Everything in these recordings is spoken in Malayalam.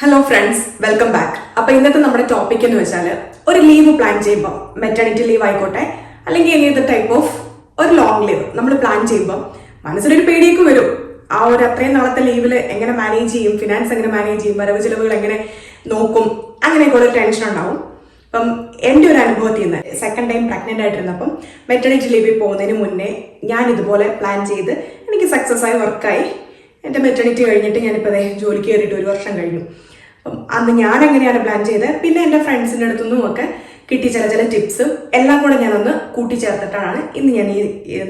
Hello friends, welcome back. അപ്പൊ ഇന്നത്തെ നമ്മുടെ ടോപ്പിക് എന്ന് വെച്ചാൽ ഒരു ലീവ് പ്ലാൻ ചെയ്യുമ്പോൾ, മെറ്റർണിറ്റി ലീവ് ആയിക്കോട്ടെ അല്ലെങ്കിൽ എനി ടൈപ്പ് ഓഫ് ഒരു ലോങ് ലീവ് നമ്മൾ പ്ലാൻ ചെയ്യുമ്പോൾ മനസ്സിലൊരു പേടിയൊക്കെ വരും. ആ ഒരു അത്രയും നാളത്തെ ലീവിൽ എങ്ങനെ മാനേജ് ചെയ്യും, ഫിനാൻസ് എങ്ങനെ മാനേജ് ചെയ്യും, വരവ് ചിലവുകൾ എങ്ങനെ നോക്കും, അങ്ങനെയൊക്കെ ഒരു ടെൻഷൻ ഉണ്ടാവും. അപ്പം എൻ്റെ ഒരു അനുഭവത്തിൽ നിന്ന് സെക്കൻഡ് ടൈം പ്രഗ്നന്റ് ആയിട്ടിരുന്നപ്പം മെറ്റർണിറ്റി ലീവിൽ പോകുന്നതിന് മുന്നേ ഞാൻ ഇതുപോലെ പ്ലാൻ ചെയ്ത് എനിക്ക് സക്സസ് ആയി വർക്കായി. എൻ്റെ മെറ്റർണിറ്റി കഴിഞ്ഞിട്ട് ഞാനിപ്പോൾ ജോലിക്ക് കയറിയിട്ട് 1 വർഷം കഴിഞ്ഞു. അപ്പം അന്ന് ഞാൻ എങ്ങനെയാണ് പ്ലാൻ ചെയ്തത്, പിന്നെ എൻ്റെ ഫ്രണ്ട്സിൻ്റെ അടുത്തുനിന്നും ഒക്കെ കിട്ടി ചില ടിപ്സ് എല്ലാം കൂടെ ഞാനൊന്ന് കൂട്ടിച്ചേർത്തിട്ടാണ് ഇന്ന് ഞാൻ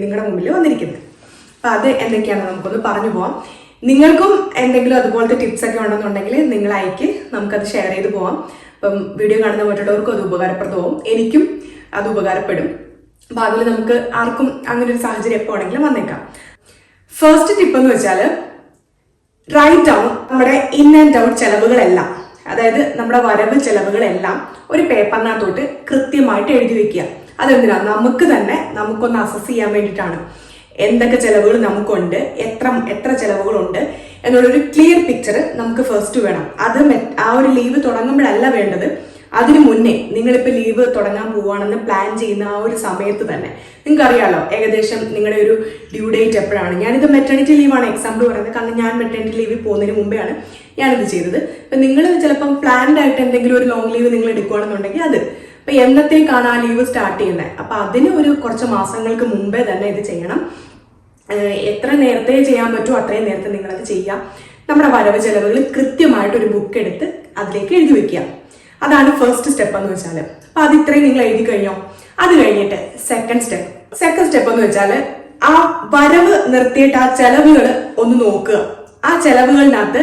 നിങ്ങളുടെ മുമ്പിൽ വന്നിരിക്കുന്നത്. അപ്പം അത് എന്തൊക്കെയാണെന്ന് നമുക്കൊന്ന് പറഞ്ഞു പോവാം. നിങ്ങൾക്കും എന്തെങ്കിലും അതുപോലത്തെ ടിപ്സ് ഒക്കെ ഉണ്ടെന്നുണ്ടെങ്കിൽ നിങ്ങൾ അയക്ക്, നമുക്കത് ഷെയർ ചെയ്ത് പോവാം. അപ്പം വീഡിയോ കാണുന്ന മറ്റുള്ളവർക്കും അത് ഉപകാരപ്രദമാവും, എനിക്കും അത് ഉപകാരപ്പെടും. ഭാവിയിൽ നമുക്ക് ആർക്കും അങ്ങനെ ഒരു സാഹചര്യം എപ്പോൾ ആണെങ്കിലും വന്നേക്കാം. ഫസ്റ്റ് ടിപ്പ് എന്ന് വെച്ചാൽ റൈറ്റ് ഡൗൺ നമ്മുടെ ഇൻ ആൻഡ് ഔട്ട് ചെലവുകളെല്ലാം, അതായത് നമ്മുടെ വരവ് ചെലവുകളെല്ലാം ഒരു പേപ്പറിനകത്തോട്ട് കൃത്യമായിട്ട് എഴുതി വെക്കുക. അതെന്തിനാണ്? നമുക്ക് തന്നെ നമുക്കൊന്ന് അസസ് ചെയ്യാൻ വേണ്ടിയിട്ടാണ്. എന്തൊക്കെ ചെലവുകൾ നമുക്കുണ്ട്, എത്ര ചെലവുകളുണ്ട് എന്നുള്ളൊരു ക്ലിയർ പിക്ചർ നമുക്ക് ഫസ്റ്റ് വേണം. അത് ആ ഒരു ലീവ് തുടങ്ങുമ്പോഴല്ല വേണ്ടത്, അതിനു മുന്നേ നിങ്ങളിപ്പോൾ ലീവ് തുടങ്ങാൻ പോവുകയാണെന്ന് പ്ലാൻ ചെയ്യുന്ന ആ ഒരു സമയത്ത് തന്നെ നിങ്ങൾക്ക് അറിയാമല്ലോ ഏകദേശം നിങ്ങളുടെ ഒരു ഡ്യൂ ഡേറ്റ് എപ്പോഴാണ്. ഞാനിത് മെറ്റർണിറ്റി ലീവാണ് എക്സാമ്പിൾ പറയുന്നത്, കാരണം ഞാൻ മെറ്റർണിറ്റി ലീവിൽ പോകുന്നതിന് മുമ്പെയാണ് ഞാനിത് ചെയ്തത്. അപ്പം നിങ്ങൾ ചിലപ്പം പ്ലാൻഡ് ആയിട്ട് എന്തെങ്കിലും ഒരു ലോങ് ലീവ് നിങ്ങൾ എടുക്കുകയാണെന്നുണ്ടെങ്കിൽ അത് അപ്പം എന്നത്തേക്കാണ് ആ ലീവ് സ്റ്റാർട്ട് ചെയ്യുന്നത്, അപ്പം അതിന് കുറച്ച് മാസങ്ങൾക്ക് മുമ്പേ തന്നെ ഇത് ചെയ്യണം. എത്ര നേരത്തെ ചെയ്യാൻ പറ്റുമോ അത്രയും നേരത്തെ നിങ്ങളത് ചെയ്യാം. നമ്മുടെ വരവ് ചെലവുകൾ കൃത്യമായിട്ട് ഒരു ബുക്ക് എടുത്ത് അതിലേക്ക് എഴുതി വെക്കുക. അതാണ് ഫസ്റ്റ് സ്റ്റെപ്പ് എന്ന് വെച്ചാൽ. അപ്പൊ അത് ഇത്രയും നിങ്ങൾ എഴുതി കഴിഞ്ഞോ? അത് കഴിഞ്ഞിട്ട് സെക്കൻഡ് സ്റ്റെപ്പ് എന്ന് വെച്ചാൽ ആ വരവ് നിർത്തിയിട്ട് ആ ചെലവുകൾ ഒന്ന് നോക്കുക. ആ ചെലവുകളിനകത്ത്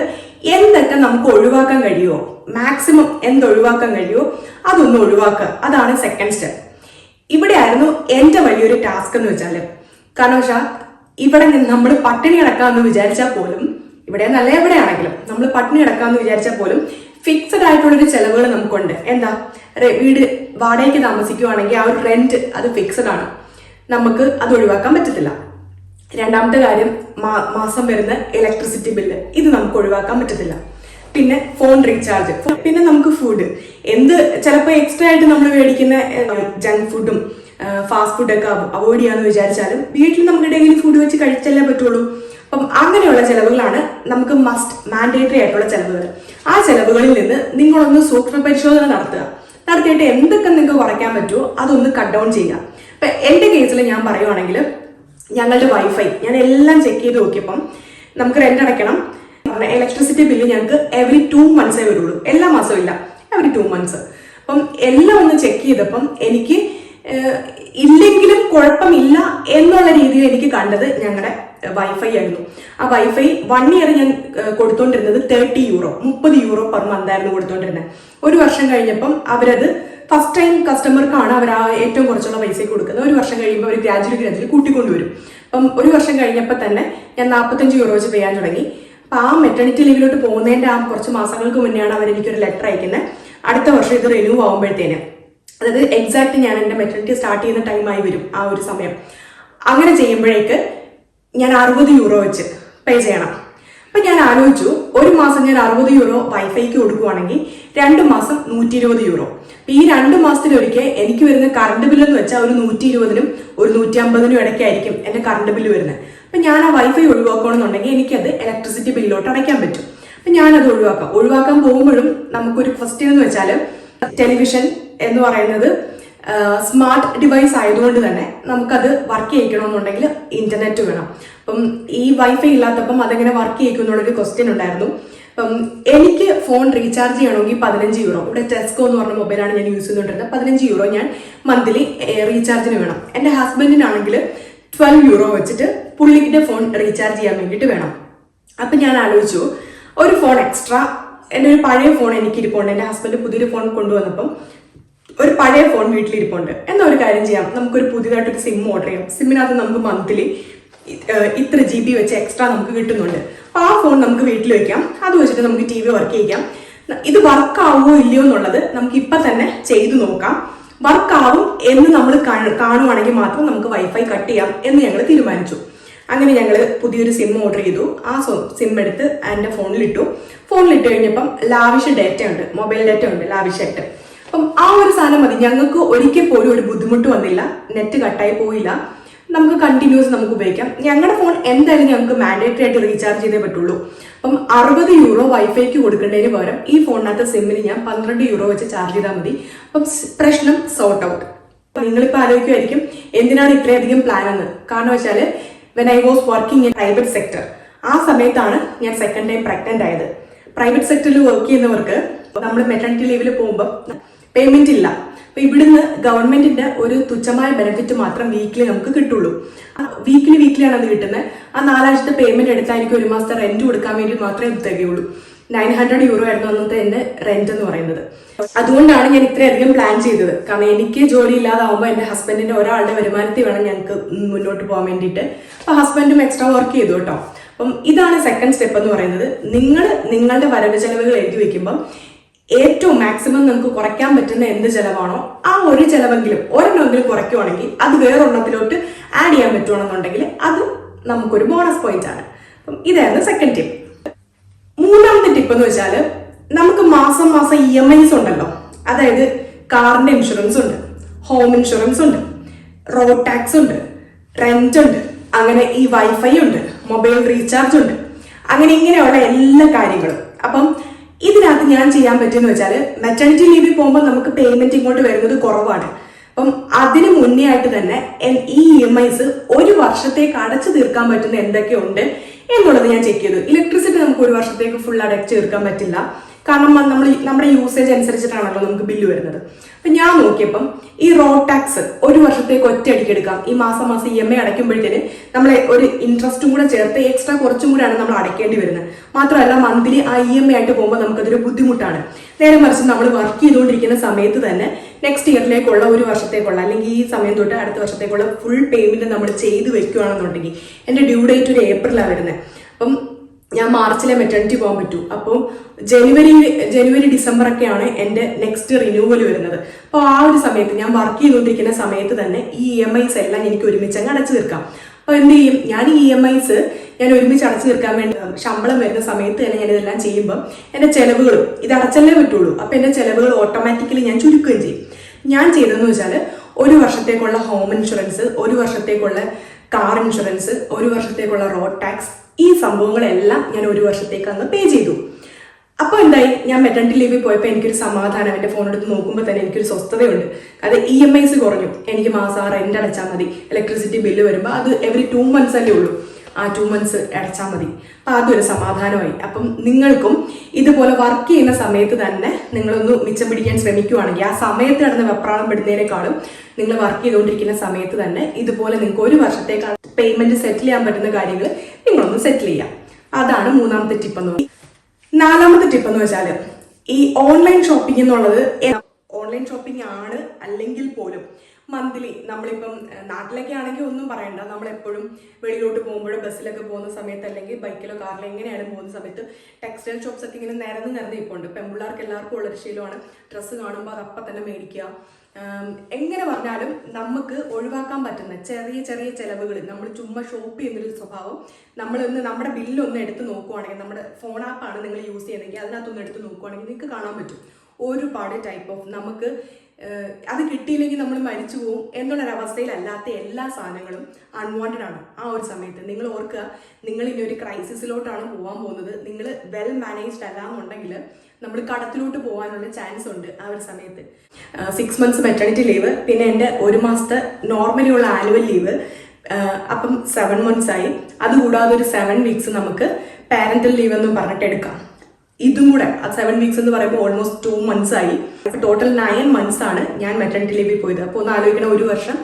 എന്തൊക്കെ നമുക്ക് ഒഴിവാക്കാൻ കഴിയുമോ, മാക്സിമം എന്ത് ഒഴിവാക്കാൻ കഴിയുമോ അതൊന്ന് ഒഴിവാക്കുക. അതാണ് സെക്കൻഡ് സ്റ്റെപ്പ്. ഇവിടെ ആയിരുന്നു എൻ്റെ വലിയൊരു ടാസ്ക് എന്ന് വെച്ചാൽ. കാരണം വെച്ചാൽ ഇവിടെ നമ്മൾ പട്ടിണി കിടക്കാമെന്ന് വിചാരിച്ചാൽ പോലും, ഇവിടെ നല്ല എവിടെയാണെങ്കിലും നമ്മൾ പട്ടിണി കിടക്കാമെന്ന് വിചാരിച്ചാൽ പോലും ഫിക്സഡ് ആയിട്ടുള്ളൊരു ചെലവുകൾ നമുക്കുണ്ട്. എന്താ? വീട് വാടകയ്ക്ക് താമസിക്കുവാണെങ്കിൽ ആ ഒരു റെന്റ് അത് ഫിക്സഡ് ആണ്, നമുക്ക് അത് ഒഴിവാക്കാൻ പറ്റത്തില്ല. രണ്ടാമത്തെ കാര്യം, മാസം വരുന്ന ഇലക്ട്രിസിറ്റി ബില്ല്, ഇത് നമുക്ക് ഒഴിവാക്കാൻ പറ്റത്തില്ല. പിന്നെ ഫോൺ റീചാർജ്, പിന്നെ നമുക്ക് ഫുഡ്, ചിലപ്പോൾ എക്സ്ട്രാ ആയിട്ട് നമ്മൾ മേടിക്കുന്ന ജങ്ക് ഫുഡും ഫാസ്റ്റ് ഫുഡൊക്കെ അവോയ്ഡ് ചെയ്യാന്ന് വിചാരിച്ചാലും വീട്ടിൽ നമുക്ക് ഡെയിലി ഫുഡ് വെച്ച് കഴിച്ചല്ലേ പറ്റുള്ളൂ. അപ്പം അങ്ങനെയുള്ള ചെലവുകളാണ് നമുക്ക് മാൻഡേറ്ററി ആയിട്ടുള്ള ചെലവുകൾ. ആ ചെലവുകളിൽ നിന്ന് നിങ്ങളൊന്ന് സൂക്ഷ്മ പരിശോധന നടത്തിയിട്ട് എന്തൊക്കെ നിങ്ങൾക്ക് കുറയ്ക്കാൻ പറ്റുമോ അതൊന്ന് കട്ട് ഡൗൺ ചെയ്യുക. ഇപ്പൊ എന്റെ കേസിൽ ഞാൻ പറയുവാണെങ്കിൽ ഞങ്ങളുടെ വൈഫൈ ഞാൻ എല്ലാം ചെക്ക് ചെയ്ത് നോക്കിയപ്പം നമുക്ക് റെന്റ് അടയ്ക്കണം, ഇലക്ട്രിസിറ്റി ബില്ല് ഞങ്ങൾക്ക് എവറി 2 monthsേ വരുള്ളൂ, എല്ലാ മാസവും ഇല്ല, എവറി 2 months. അപ്പം എല്ലാം ഒന്ന് ചെക്ക് ചെയ്തപ്പം എനിക്ക് ഇല്ലെങ്കിലും കുഴപ്പമില്ല എന്നുള്ള രീതിയിൽ എനിക്ക് കണ്ടത് ഞങ്ങളുടെ വൈഫൈ ആയിരുന്നു. ആ വൈഫൈ 1 year ഞാൻ കൊടുത്തോണ്ടിരുന്നത് €30, €30 പെർ മന്ത് ആയിരുന്നു കൊടുത്തോണ്ടിരുന്നത്. 1 വർഷം കഴിഞ്ഞപ്പം അവരത് ഫസ്റ്റ് ടൈം കസ്റ്റമർക്കാണ് അവർ ആ ഏറ്റവും കുറച്ചുള്ള പൈസ കൊടുക്കുന്നത്. 1 വർഷം കഴിയുമ്പോൾ അവർ ഗ്രാജുവലി കൂട്ടിക്കൊണ്ടുവരും. അപ്പം 1 വർഷം കഴിഞ്ഞപ്പോൾ തന്നെ ഞാൻ €45 വെച്ച് ചെയ്യാൻ തുടങ്ങി. അപ്പം ആ മെറ്റർണിറ്റി ലീവിലോട്ട് പോകുന്നതിൻ്റെ ആ കുറച്ച് മാസങ്ങൾക്ക് മുന്നെയാണ് അവർ എനിക്കൊരു ലെറ്റർ അയക്കുന്നത്, അടുത്ത വർഷം ഇത് റിന്യൂ ആകുമ്പോഴത്തേന്, അതായത് എക്സാക്ട് ഞാൻ എൻ്റെ മെറ്റർണിറ്റി സ്റ്റാർട്ട് ചെയ്യുന്ന ടൈമായി വരും ആ ഒരു സമയം. അങ്ങനെ ചെയ്യുമ്പോഴേക്ക് ഞാൻ €60 വെച്ച് പേ ചെയ്യണം. അപ്പം ഞാൻ ആലോചിച്ചു, 1 മാസം ഞാൻ €60 വൈഫൈക്ക് കൊടുക്കുവാണെങ്കിൽ 2 മാസം €120. ഈ 2 മാസത്തിലൊരിക്കൽ എനിക്ക് വരുന്ന കറണ്ട് ബില്ലെന്ന് വെച്ചാൽ ഒരു 120-നും ഒരു 150-നും ഇടയ്ക്കായിരിക്കും എൻ്റെ കറണ്ട് ബില്ല് വരുന്നത്. അപ്പം ഞാൻ ആ വൈഫൈ ഒഴിവാക്കണമെന്നുണ്ടെങ്കിൽ എനിക്കത് ഇലക്ട്രിസിറ്റി ബില്ലോട്ട് അടയ്ക്കാൻ പറ്റും. അപ്പം ഞാനത് ഒഴിവാക്കാൻ പോകുമ്പോഴും നമുക്കൊരു ക്വസ്റ്റ്യൻ എന്ന് വെച്ചാൽ, ടെലിവിഷൻ എന്ന് പറയുന്നത് സ്മാർട്ട് ഡിവൈസ് ആയതുകൊണ്ട് തന്നെ നമുക്കത് വർക്ക് ചെയ്യിക്കണമെന്നുണ്ടെങ്കിൽ ഇന്റർനെറ്റ് വേണം. അപ്പം ഈ വൈഫൈ ഇല്ലാത്തപ്പം അതെങ്ങനെ വർക്ക് ചെയ്യിക്കും എന്നുള്ളൊരു ക്വസ്റ്റ്യൻ ഉണ്ടായിരുന്നു. അപ്പം എനിക്ക് ഫോൺ റീചാർജ് ചെയ്യണമെങ്കിൽ €15, ഇവിടെ ടെസ്കോ എന്ന് പറഞ്ഞ മൊബൈലാണ് ഞാൻ യൂസ് ചെയ്തുകൊണ്ടിരുന്നത്, €15 ഞാൻ മന്ത്ലി റീചാർജിന് വേണം. എൻ്റെ ഹസ്ബൻഡിനാണെങ്കിൽ €12 വെച്ചിട്ട് പുള്ളിക്കിൻ്റെ ഫോൺ റീചാർജ് ചെയ്യാൻ വേണ്ടിയിട്ട് വേണം. അപ്പം ഞാൻ ആലോചിച്ചു, ഒരു ഫോൺ എക്സ്ട്രാ, എൻ്റെ ഒരു പഴയ ഫോൺ എനിക്ക് ഇരിപ്പുണ്ട്, എൻ്റെ ഹസ്ബൻഡ് പുതിയൊരു ഫോൺ കൊണ്ടുവന്നപ്പം ഒരു പഴയ ഫോൺ വീട്ടിലിരിപ്പുണ്ട്. എന്നാൽ ഒരു കാര്യം ചെയ്യാം, നമുക്കൊരു പുതിയതായിട്ടൊരു സിം ഓർഡർ ചെയ്യാം. സിമ്മിനകത്ത് നമുക്ക് മന്ത്ലി ഇത്ര GB വെച്ച് എക്സ്ട്രാ നമുക്ക് കിട്ടുന്നുണ്ട്. അപ്പോൾ ആ ഫോൺ നമുക്ക് വീട്ടിൽ വെക്കാം, അത് വെച്ചിട്ട് നമുക്ക് TV വർക്ക് ചെയ്യിക്കാം. ഇത് വർക്ക് ആവുമോ ഇല്ലയോ എന്നുള്ളത് നമുക്ക് ഇപ്പം തന്നെ ചെയ്തു നോക്കാം. വർക്ക് ആവും എന്ന് നമ്മൾ കാണുവാണെങ്കിൽ മാത്രം നമുക്ക് വൈഫൈ കട്ട് ചെയ്യാം എന്ന് ഞങ്ങൾ തീരുമാനിച്ചു. അങ്ങനെ ഞങ്ങൾ പുതിയൊരു സിം ഓർഡർ ചെയ്തു. ആ സിം എടുത്ത് എൻ്റെ ഫോണിലിട്ട് കഴിഞ്ഞപ്പം ലാവിഷ് ഡേറ്റ ഉണ്ട്, മൊബൈൽ ഡേറ്റ ഉണ്ട് ലാവിഷായിട്ട്. അപ്പം ആ ഒരു സാധനം മതി. ഞങ്ങൾക്ക് ഒരിക്കൽ പോലും ഒരു ബുദ്ധിമുട്ട് വന്നില്ല, നെറ്റ് കട്ടായി പോയില്ല, നമുക്ക് കണ്ടിന്യൂസ് നമുക്ക് ഉപയോഗിക്കാം. ഞങ്ങളുടെ ഫോൺ എന്തായാലും ഞങ്ങൾക്ക് മാൻഡേറ്ററി ആയിട്ട് റീചാർജ് ചെയ്തേ പറ്റുള്ളൂ. അപ്പം 60 യൂറോ വൈഫൈക്ക് കൊടുക്കേണ്ടതിന് പകരം ഈ ഫോണിനകത്ത് സിമ്മിന് ഞാൻ 12 യൂറോ വെച്ച് ചാർജ് ചെയ്താൽ മതി. അപ്പം പ്രശ്നം സോർട്ട് ഔട്ട്. നിങ്ങളിപ്പോൾ ആലോചിക്കുമായിരിക്കും എന്തിനാണ് ഇത്രയധികം പ്ലാൻ എന്ന്. കാരണം വെച്ചാൽ when I was working in private sector, ആ സമയത്താണ് ഞാൻ സെക്കൻഡ് ടൈം പ്രഗ്നന്റ് ആയത്. പ്രൈവറ്റ് സെക്ടറിൽ വർക്ക് ചെയ്യുന്നവർക്ക് നമ്മൾ മെറ്റർണിറ്റി ലീവിൽ പോകുമ്പോൾ പേയ്മെന്റ് ഇല്ല. അപ്പൊ ഇവിടുന്ന് ഗവൺമെന്റിന്റെ ഒരു തുച്ഛമായ ബെനിഫിറ്റ് മാത്രം വീക്കിലി നമുക്ക് കിട്ടുള്ളൂ. വീക്കിലിയാണ് അത് കിട്ടുന്നത്. ആ 4 ആഴ്ചത്തെ പേയ്മെന്റ് എടുത്താൽ എനിക്ക് 1 മാസത്തെ റെന്റ് കൊടുക്കാൻ വേണ്ടി മാത്രമേ ഇത് തികയുള്ളൂ. 900 യൂറോ ആയിരുന്നു അന്നത്തെ എന്റെ റെന്റ് എന്ന് പറയുന്നത്. അതുകൊണ്ടാണ് ഞാൻ ഇത്രയധികം പ്ലാൻ ചെയ്തത്. കാരണം എനിക്ക് ജോലി ഇല്ലാതാവുമ്പോൾ എന്റെ ഹസ്ബൻഡിന്റെ ഒരാളുടെ വരുമാനത്തിൽ വേണം ഞങ്ങൾക്ക് മുന്നോട്ട് പോകാൻ വേണ്ടിയിട്ട്. അപ്പൊ ഹസ്ബൻഡും എക്സ്ട്രാ വർക്ക് ചെയ്തു കേട്ടോ. അപ്പം ഇതാണ് സെക്കൻഡ് സ്റ്റെപ്പ് എന്ന് പറയുന്നത്. നിങ്ങൾ നിങ്ങളുടെ വരവ് ചെലവുകൾ എഴുതി വെക്കുമ്പോൾ ഏറ്റവും മാക്സിമം നമുക്ക് കുറയ്ക്കാൻ പറ്റുന്ന എന്ത് ചെലവാണോ ആ ഒരു ചെലവെങ്കിലും ഒരെണ്ണമെങ്കിലും കുറയ്ക്കുവാണെങ്കിൽ അത് വേറൊരെണ്ണത്തിലോട്ട് ആഡ് ചെയ്യാൻ പറ്റുവാണെന്നുണ്ടെങ്കിൽ അത് നമുക്കൊരു ബോണസ് പോയിന്റ് ആണ്. അപ്പം ഇതായിരുന്നു സെക്കൻഡ് ടിപ്പ്. മൂന്നാമത്തെ ടിപ്പ് എന്ന് വെച്ചാൽ നമുക്ക് മാസം EMIs ഉണ്ടല്ലോ. അതായത് കാറിന്റെ ഇൻഷുറൻസ് ഉണ്ട്, ഹോം ഇൻഷുറൻസ് ഉണ്ട്, റോഡ് ടാക്സ് ഉണ്ട്, റെന്റ് ഉണ്ട്, അങ്ങനെ ഈ വൈഫൈ ഉണ്ട്, മൊബൈൽ റീചാർജ് ഉണ്ട്, അങ്ങനെ ഇങ്ങനെയുള്ള എല്ലാ കാര്യങ്ങളും. അപ്പം ഇതിനകത്ത് ഞാൻ ചെയ്യാൻ പറ്റുമെന്ന് വെച്ചാൽ മെറ്റർണിറ്റി ലീവിൽ പോകുമ്പോൾ നമുക്ക് പേയ്മെന്റ് ഇങ്ങോട്ട് വരുന്നത് കുറവാണ്. അപ്പം അതിന് മുന്നേ ആയിട്ട് തന്നെ ഈ EMIs ഒരു വർഷത്തേക്ക് അടച്ചു തീർക്കാൻ പറ്റുന്ന എന്തൊക്കെയുണ്ട് എന്നുള്ളത് ഞാൻ ചെക്ക് ചെയ്തു. ഇലക്ട്രിസിറ്റി നമുക്ക് ഒരു വർഷത്തേക്ക് ഫുൾ അടച്ചു തീർക്കാൻ പറ്റില്ല. കാരണം നമ്മുടെ യൂസേജ് അനുസരിച്ചിട്ടാണല്ലോ നമുക്ക് ബില്ല് വരുന്നത്. അപ്പൊ ഞാൻ നോക്കിയപ്പം ഈ റോഡ് ടാക്സ് ഒരു വർഷത്തേക്ക് ഒറ്റയടിക്ക് എടുക്കാം. ഈ മാസം EMI അടയ്ക്കുമ്പോഴത്തേന് നമ്മളെ ഒരു ഇൻട്രസ്റ്റും കൂടെ ചേർത്ത് എക്സ്ട്രാ കുറച്ചും കൂടെയാണ് നമ്മൾ അടയ്ക്കേണ്ടി വരുന്നത്. മാത്രമല്ല മന്ത്ലി ആ EMI ആയിട്ട് പോകുമ്പോൾ നമുക്കതൊരു ബുദ്ധിമുട്ടാണ്. നേരെ മറിച്ച് നമ്മൾ വർക്ക് ചെയ്തുകൊണ്ടിരിക്കുന്ന സമയത്ത് തന്നെ നെക്സ്റ്റ് ഇയറിലേക്കുള്ള ഒരു വർഷത്തേക്കുള്ള അല്ലെങ്കിൽ ഈ സമയം തൊട്ട് അടുത്ത വർഷത്തേക്കുള്ള ഫുൾ പേയ്മെന്റ് നമ്മൾ ചെയ്ത് വെക്കുകയാണെന്നുണ്ടെങ്കിൽ എൻ്റെ ഡ്യൂ ഡേറ്റ് ഒരു ഏപ്രിലാണ് വരുന്നത്. അപ്പം ഞാൻ മാർച്ചിലെ മെറ്റർണിറ്റി പോകാൻ പറ്റൂ. അപ്പോൾ ജനുവരി ഡിസംബർ ഒക്കെയാണ് എൻ്റെ നെക്സ്റ്റ് റിന്യൂവൽ വരുന്നത്. അപ്പോൾ ആ ഒരു സമയത്ത് ഞാൻ വർക്ക് ചെയ്തുകൊണ്ടിരിക്കുന്ന സമയത്ത് തന്നെ ഈ EMIs എല്ലാം എനിക്ക് ഒരുമിച്ച് അങ്ങ് അടച്ചു തീർക്കാം. അപ്പോൾ എന്ത് ചെയ്യും, ഞാൻ ഈ EMIs ഞാൻ ഒരുമിച്ച് അടച്ചു തീർക്കാൻ വേണ്ടി ശമ്പളം വരുന്ന സമയത്ത് തന്നെ ഞാൻ ഇതെല്ലാം ചെയ്യുമ്പോൾ എൻ്റെ ചെലവുകളും ഇത് അടച്ചല്ലേ പറ്റുള്ളൂ. അപ്പോൾ എൻ്റെ ചെലവുകൾ ഓട്ടോമാറ്റിക്കലി ഞാൻ ചുരുക്കുകയും ചെയ്യും. ഞാൻ ചെയ്തതെന്ന് വെച്ചാൽ ഒരു വർഷത്തേക്കുള്ള ഹോം ഇൻഷുറൻസ്, ഒരു വർഷത്തേക്കുള്ള കാർ ഇൻഷുറൻസ്, ഒരു വർഷത്തേക്കുള്ള റോഡ് ടാക്സ്, ഈ സംഭവങ്ങളെല്ലാം ഞാൻ ഒരു വർഷത്തേക്ക് അങ്ങ് പേ ചെയ്തു. അപ്പോൾ എന്തായി, ഞാൻ മെറ്റർണിറ്റി ലീവിൽ പോയപ്പോൾ എനിക്കൊരു സമാധാനം. എൻ്റെ ഫോൺ എടുത്ത് നോക്കുമ്പോൾ തന്നെ എനിക്കൊരു സ്വസ്ഥതയുണ്ട്. അത് EMIs കുറഞ്ഞു. എനിക്ക് മാസം റെന്റ് അടച്ചാൽ മതി. ഇലക്ട്രിസിറ്റി ബില്ല് വരുമ്പോൾ അത് എവറി 2 months അല്ലേ ഉള്ളൂ, ആ 2 months അടച്ചാൽ മതി. അപ്പം അതൊരു സമാധാനമായി. അപ്പം നിങ്ങൾക്കും ഇതുപോലെ വർക്ക് ചെയ്യുന്ന സമയത്ത് തന്നെ നിങ്ങളൊന്ന് മിച്ചം പിടിക്കാൻ ശ്രമിക്കുകയാണെങ്കിൽ ആ സമയത്ത് കിടന്ന് വെപ്രാളം പെടുന്നതിനേക്കാളും നിങ്ങൾ വർക്ക് ചെയ്തുകൊണ്ടിരിക്കുന്ന സമയത്ത് തന്നെ ഇതുപോലെ നിങ്ങൾക്ക് ഒരു വർഷത്തേക്കാൾ പേയ്മെന്റ് സെറ്റിൽ ചെയ്യാൻ പറ്റുന്ന കാര്യങ്ങൾ നിങ്ങളൊന്ന് സെറ്റിൽ ചെയ്യാം. അതാണ് മൂന്നാമത്തെ ടിപ്പ് എന്ന് പറയുന്നത്. 4ാമത്തെ ടിപ്പ് എന്ന് വെച്ചാൽ ഈ ഓൺലൈൻ ഷോപ്പിംഗ് എന്നുള്ളത് ഓൺലൈൻ ഷോപ്പിംഗ് ആണ് അല്ലെങ്കിൽ പോലും മന്ത്ലി നമ്മളിപ്പം നാട്ടിലൊക്കെ ആണെങ്കിൽ ഒന്നും പറയണ്ട, നമ്മളെപ്പോഴും വെളിയിലോട്ട് പോകുമ്പോഴോ ബസ്സിലൊക്കെ പോകുന്ന സമയത്ത് അല്ലെങ്കിൽ ബൈക്കിലോ കാറിലോ എങ്ങനെയാണ് പോകുന്ന സമയത്ത് ടെക്സ്റ്റൈൽ ഷോപ്സ് ഒക്കെ ഇങ്ങനെ നിരന്ന് ഇപ്പോൾ ഉണ്ട്. പെൺപിള്ളേർക്ക് എല്ലാവർക്കും ഉള്ളൊരു ശീലമാണ് ഡ്രസ്സ് കാണുമ്പോൾ അത് അപ്പം തന്നെ മേടിക്കുക. എങ്ങനെ പറഞ്ഞാലും നമുക്ക് ഒഴിവാക്കാൻ പറ്റുന്ന ചെറിയ ചെറിയ ചെലവുകൾ, നമ്മൾ ചുമ്മാ ഷോപ്പ് ചെയ്യുന്നൊരു സ്വഭാവം നമ്മളൊന്ന് നമ്മുടെ ബില്ലൊന്ന് എടുത്ത് നോക്കുവാണെങ്കിൽ, നമ്മുടെ ഫോൺ ആപ്പാണ് നിങ്ങൾ യൂസ് ചെയ്യുന്നതെങ്കിൽ അതിനകത്തൊന്ന് എടുത്ത് നോക്കുവാണെങ്കിൽ നിങ്ങൾക്ക് കാണാൻ പറ്റും ഒരുപാട് ടൈപ്പ് ഓഫ് നമുക്ക് അത് കിട്ടിയില്ലെങ്കിൽ നമ്മൾ മരിച്ചു പോകും എന്നുള്ളൊരവസ്ഥയിലല്ലാത്ത എല്ലാ സാധനങ്ങളും അൺവാണ്ടഡ് ആണ്. ആ ഒരു സമയത്ത് നിങ്ങൾ ഓർക്കുക, നിങ്ങൾ ഇനി ഒരു ക്രൈസിസിലോട്ടാണ് പോകാൻ പോകുന്നത്. നിങ്ങൾ വെൽ മാനേജ്ഡ് അല്ല എന്നുണ്ടെങ്കിൽ നമ്മൾ കടത്തിലോട്ട് പോകാനുള്ള ചാൻസ് ഉണ്ട് ആ ഒരു സമയത്ത്. 6 months മെറ്റർണിറ്റി ലീവ്, പിന്നെ എൻ്റെ 1 മാസത്തെ നോർമലി ഉള്ള ആനുവൽ ലീവ്, അപ്പം 7 months ആയി. അതുകൂടാതെ ഒരു 7 weeks നമുക്ക് പാരന്റൽ ലീവ് എന്നും പറഞ്ഞിട്ട് എടുക്കാം. ഇതും കൂടെ 7 weeks എന്ന് പറയുമ്പോൾ ഓൾമോസ്റ്റ് 2 months ആയി. ടോട്ടൽ 9 months ആണ് ഞാൻ മെറ്റർണിറ്റി ലീവിൽ പോയത്. അപ്പോൾ ഒന്ന് ആലോചിക്കണം, ഒരു വർഷം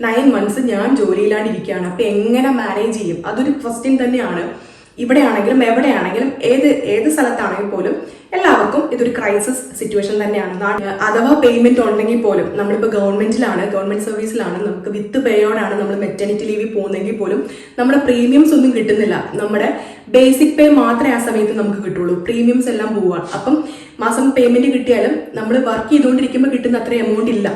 9 months ഞാൻ ജോലിയിലാണ്ടിരിക്കുകയാണ്. അപ്പോൾ എങ്ങനെ മാനേജ് ചെയ്യും? അതൊരു ക്വസ്റ്റ്യൻ തന്നെയാണ്. ഇവിടെ ആണെങ്കിലും എവിടെയാണെങ്കിലും ഏത് സ്ഥലത്താണെങ്കിൽ പോലും എല്ലാവർക്കും ഇതൊരു ക്രൈസിസ് സിറ്റുവേഷൻ തന്നെയാണ്. അഥവാ പേയ്മെന്റ് ഉണ്ടെങ്കിൽ പോലും നമ്മളിപ്പോൾ ഗവൺമെന്റ് സർവീസിലാണ്, നമുക്ക് വിത്ത് പേയോടാണ് നമ്മൾ മെറ്റർണിറ്റി ലീവിൽ പോകുന്നെങ്കിൽ പോലും നമ്മുടെ പ്രീമിയംസ് ഒന്നും കിട്ടുന്നില്ല. നമ്മുടെ ബേസിക് പേ മാത്രമേ ആ സമയത്ത് നമുക്ക് കിട്ടുള്ളൂ. പ്രീമിയംസ് എല്ലാം പോവാണ്. അപ്പം മാസം പേയ്മെന്റ് കിട്ടിയാലും നമ്മൾ വർക്ക് ചെയ്തുകൊണ്ടിരിക്കുമ്പോൾ കിട്ടുന്ന അത്ര എമൗണ്ട് ഇല്ല.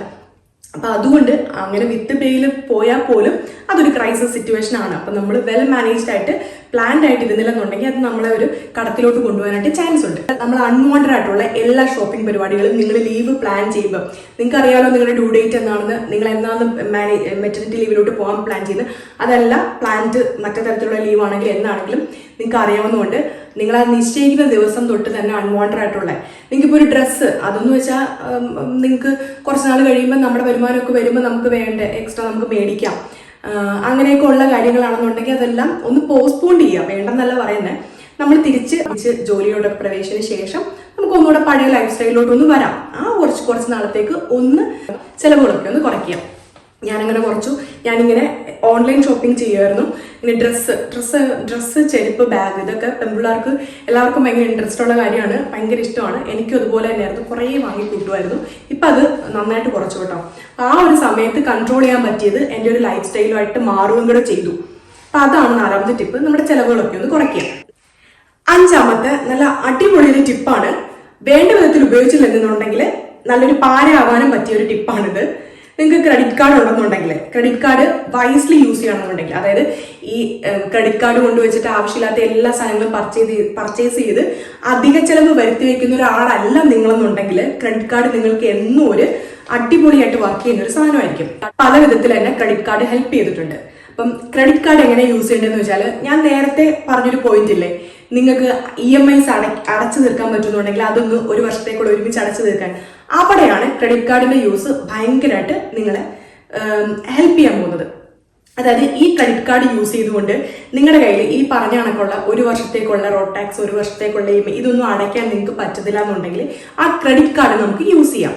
അപ്പൊ അതുകൊണ്ട് അങ്ങനെ വിത്ത് പേയിൽ പോയാൽ പോലും അതൊരു ക്രൈസിസ് സിറ്റുവേഷൻ ആണ്. അപ്പൊ നമ്മൾ വെൽ മാനേജ്ഡ് ആയിട്ട് പ്ലാൻഡ് ആയിട്ട് ഇരുന്നില്ലെന്നുണ്ടെങ്കിൽ അത് നമ്മളെ ഒരു കടത്തിലോട്ട് കൊണ്ടുപോകാനായിട്ട് ചാൻസ് ഉണ്ട്. നമ്മൾ അൺവാണ്ടഡ് ആയിട്ടുള്ള എല്ലാ ഷോപ്പിംഗ് പരിപാടികളും നിങ്ങൾ ലീവ് പ്ലാൻ ചെയ്യുമ്പോൾ നിങ്ങൾക്ക് അറിയാലോ നിങ്ങളുടെ ഡ്യൂ ഡേറ്റ് എന്നാണെന്ന്, നിങ്ങൾ എന്നാണ് മെറ്റർനിറ്റി ലീവിലോട്ട് പോകാൻ പ്ലാൻ ചെയ്യുന്നത്. അതല്ല പ്ലാൻഡ് മറ്റു തരത്തിലുള്ള ലീവ് ആണെങ്കിലും എന്നാണെങ്കിലും നിങ്ങൾക്ക് അറിയാവുന്നതുകൊണ്ട് നിങ്ങൾ ആ നിശ്ചയിക്കുന്ന ദിവസം തൊട്ട് തന്നെ അൺവാണ്ടഡ് ആയിട്ടുള്ള നിങ്ങൾക്കിപ്പോൾ ഒരു ഡ്രസ്സ് അതെന്ന് വെച്ചാൽ നിങ്ങൾക്ക് കുറച്ച് നാൾ കഴിയുമ്പോൾ നമ്മുടെ വരുമാനമൊക്കെ വരുമ്പോൾ നമുക്ക് വേണ്ട എക്സ്ട്രാ നമുക്ക് മേടിക്കാം, അങ്ങനെയൊക്കെ ഉള്ള കാര്യങ്ങളാണെന്നുണ്ടെങ്കിൽ അതെല്ലാം ഒന്ന് പോസ്റ്റ്പോൺ ചെയ്യുക. വേണ്ടെന്നല്ല പറയുന്നത്, നമ്മൾ തിരിച്ച് ജോലിയോടെ പ്രവേശിച്ചതിന് ശേഷം നമുക്ക് ഒന്നുകൂടെ പഴയ ലൈഫ് സ്റ്റൈലിലോട്ടൊന്ന് വരാം. ആ കുറച്ച് നാളത്തേക്ക് ഒന്ന് ചിലവുകളൊക്കെ ഒന്ന് കുറയ്ക്കുക. ഞാനങ്ങനെ കുറച്ചു. ഞാനിങ്ങനെ ഓൺലൈൻ ഷോപ്പിംഗ് ചെയ്യുമായിരുന്നു. ഇങ്ങനെ ഡ്രസ്സ് ചെരുപ്പ്, ബാഗ്, ഇതൊക്കെ പെൺപിള്ളേർക്ക് എല്ലാവർക്കും ഭയങ്കര ഇൻട്രസ്റ്റ് ഉള്ള കാര്യമാണ്, ഭയങ്കര ഇഷ്ടമാണ്. എനിക്കും അതുപോലെ തന്നെയായിരുന്നു, കുറേ വാങ്ങി കൂട്ടുമായിരുന്നു. ഇപ്പം അത് നന്നായിട്ട് കുറച്ചു കേട്ടോ. ആ ഒരു സമയത്ത് കൺട്രോൾ ചെയ്യാൻ പറ്റിയത് എൻ്റെ ഒരു ലൈഫ് സ്റ്റൈലുമായിട്ട് മാറുകയും കൂടെ ചെയ്തു. അപ്പം അതാണ് 4ാമത്തെ ടിപ്പ്, നമ്മുടെ ചിലവുകളൊക്കെ ഒന്ന് കുറയ്ക്കുക. 5ാമത്തെ നല്ല അടിപൊളി ഒരു ടിപ്പാണ്, വേണ്ട വിധത്തിൽ ഉപയോഗിച്ചില്ലെന്നുണ്ടെങ്കിൽ നല്ലൊരു പാരയാവാനും പറ്റിയ ഒരു ടിപ്പാണിത്. നിങ്ങൾക്ക് ക്രെഡിറ്റ് കാർഡ് ഉണ്ടെന്നുണ്ടെങ്കിൽ ക്രെഡിറ്റ് കാർഡ് വൈസ്ലി യൂസ് ചെയ്യണമെന്നുണ്ടെങ്കിൽ, അതായത് ഈ ക്രെഡിറ്റ് കാർഡ് കൊണ്ടുവച്ചിട്ട് ആവശ്യമില്ലാത്ത എല്ലാ സാധനങ്ങളും പർച്ചേസ് ചെയ്ത് അധിക ചെലവ് വരുത്തി വയ്ക്കുന്ന ഒരാളല്ല നിങ്ങളെന്നുണ്ടെങ്കിൽ ക്രെഡിറ്റ് കാർഡ് നിങ്ങൾക്ക് എന്നും ഒരു അടിപൊളിയായിട്ട് വർക്ക് ചെയ്യുന്ന ഒരു സാധനമായിരിക്കും. പല വിധത്തിൽ തന്നെ ക്രെഡിറ്റ് കാർഡ് ഹെൽപ്പ് ചെയ്തിട്ടുണ്ട്. അപ്പം ക്രെഡിറ്റ് കാർഡ് എങ്ങനെ യൂസ് ചെയ്യേണ്ടതെന്ന് വെച്ചാൽ, ഞാൻ നേരത്തെ പറഞ്ഞൊരു പോയിന്റ് ഇല്ലേ, നിങ്ങൾക്ക് EMIs അടച്ചു തീർക്കാൻ പറ്റുന്നുണ്ടെങ്കിൽ അതൊന്ന് ഒരു വർഷത്തേക്കുള്ള ഒരുമിച്ച് അടച്ചു തീർക്കാൻ, അവിടെയാണ് ക്രെഡിറ്റ് കാർഡിന്റെ യൂസ് ഭയങ്കരമായിട്ട് നിങ്ങളെ ഹെൽപ്പ് ചെയ്യാൻ പോകുന്നത്. അതായത് ഈ ക്രെഡിറ്റ് കാർഡ് യൂസ് ചെയ്തുകൊണ്ട് നിങ്ങളുടെ കയ്യിൽ ഈ പറഞ്ഞ കണക്കുള്ള ഒരു വർഷത്തേക്കുള്ള റോഡ് ടാക്സ്, ഒരു വർഷത്തേക്കുള്ള EMI ഇതൊന്നും അടയ്ക്കാൻ നിങ്ങൾക്ക് പറ്റത്തില്ല എന്നുണ്ടെങ്കിൽ ആ ക്രെഡിറ്റ് കാർഡ് നമുക്ക് യൂസ് ചെയ്യാം.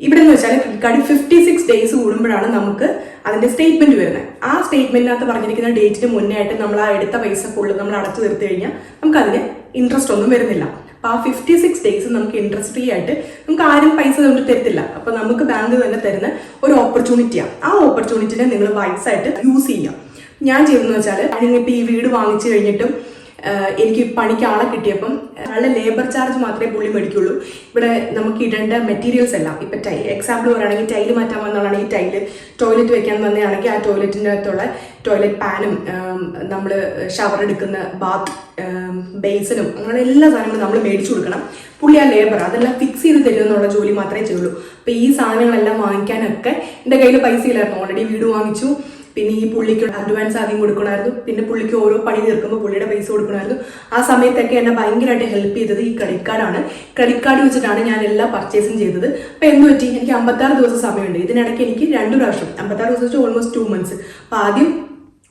ഇവിടെ എന്ന് വെച്ചാൽ ക്രെഡിറ്റ് കാർഡ് 56 ഡേയ്സ് കൂടുമ്പോഴാണ് നമുക്ക് അതിന്റെ സ്റ്റേറ്റ്മെന്റ് വരുന്നത്. ആ സ്റ്റേറ്റ്മെന്റിനകത്ത് പറഞ്ഞിരിക്കുന്ന ഡേറ്റിന് മുന്നേ ആയിട്ട് നമ്മൾ ആ എടുത്ത പൈസ ഫുള്ള് നമ്മൾ അടച്ചു തീർത്ത് കഴിഞ്ഞാൽ നമുക്ക് അതിന് ഇൻട്രസ്റ്റ് ഒന്നും വരുന്നില്ല. അപ്പൊ ആ 56 ഡേയ്സ് നമുക്ക് ഇൻട്രസ്റ്റ് ഫ്രീ ആയിട്ട് നമുക്ക് ആരും പൈസ കൊണ്ട് തരത്തില്ല. അപ്പൊ നമുക്ക് ബാങ്ക് തന്നെ തരുന്ന ഒരു ഓപ്പർച്യൂണിറ്റിയാണ്. ആ ഓപ്പർച്യൂണിറ്റിനെ നിങ്ങൾ വൈസായിട്ട് യൂസ് ചെയ്യാം. ഞാൻ ചെയ്തതെന്ന് വെച്ചാൽ, ഞാനിപ്പോൾ ഈ വീട് വാങ്ങിച്ചു കഴിഞ്ഞിട്ടും എനിക്ക് പണിക്ക് ആളെ കിട്ടിയപ്പം ആളുടെ ലേബർ ചാർജ് മാത്രമേ പുള്ളി മേടിക്കുള്ളൂ. ഇവിടെ നമുക്ക് ഇടേണ്ട മെറ്റീരിയൽസ് എല്ലാം, ഇപ്പം എക്സാമ്പിൾ പറയുകയാണെങ്കിൽ ടൈല് മാറ്റാൻ വന്നതാണെങ്കിൽ ടൈല്, ടോയ്ലറ്റ് വെക്കാൻ വന്നതാണെങ്കിൽ ആ ടോയ്ലറ്റിൻ്റെ അകത്തുള്ള ടോയ്ലറ്റ് പാനും, നമ്മൾ ഷവർ എടുക്കുന്ന ബാത്ത് ബേസിനും അങ്ങനെ എല്ലാ സാധനങ്ങളും നമ്മൾ മേടിച്ചു കൊടുക്കണം. പുള്ളി ആ ലേബർ അതെല്ലാം ഫിക്സ് ചെയ്ത് തരുമെന്നുള്ള ജോലി മാത്രമേ ചെയ്യുള്ളൂ. അപ്പോൾ ഈ സാധനങ്ങളെല്ലാം വാങ്ങിക്കാനൊക്കെ എൻ്റെ കയ്യിൽ പൈസ ഇല്ലായിരുന്നു. ഓൾറെഡി വീട് വാങ്ങിച്ചു, പിന്നെ ഈ പുള്ളിക്ക് അഡ്വാൻസ് ആദ്യം കൊടുക്കണമായിരുന്നു, പിന്നെ പുള്ളിക്ക് ഓരോ പണി തീർക്കുമ്പോൾ പുള്ളിയുടെ പൈസ കൊടുക്കണമായിരുന്നു. ആ സമയത്തൊക്കെ എന്നെ ഭയങ്കരമായിട്ട് ഹെൽപ്പ് ചെയ്തത് ഈ ക്രെഡിറ്റ് കാർഡാണ്. ക്രെഡിറ്റ് കാർഡ് വെച്ചിട്ടാണ് ഞാൻ എല്ലാ പർച്ചേസും ചെയ്തത്. അപ്പോൾ എന്ത് പറ്റി, എനിക്ക് 56 ദിവസം സമയമുണ്ട്. ഇതിനിടയ്ക്ക് എനിക്ക് 2 പ്രാവശ്യം 56 ദിവസം വെച്ചാൽ ഓൾമോസ്റ്റ് 2 months. അപ്പോൾ ആദ്യം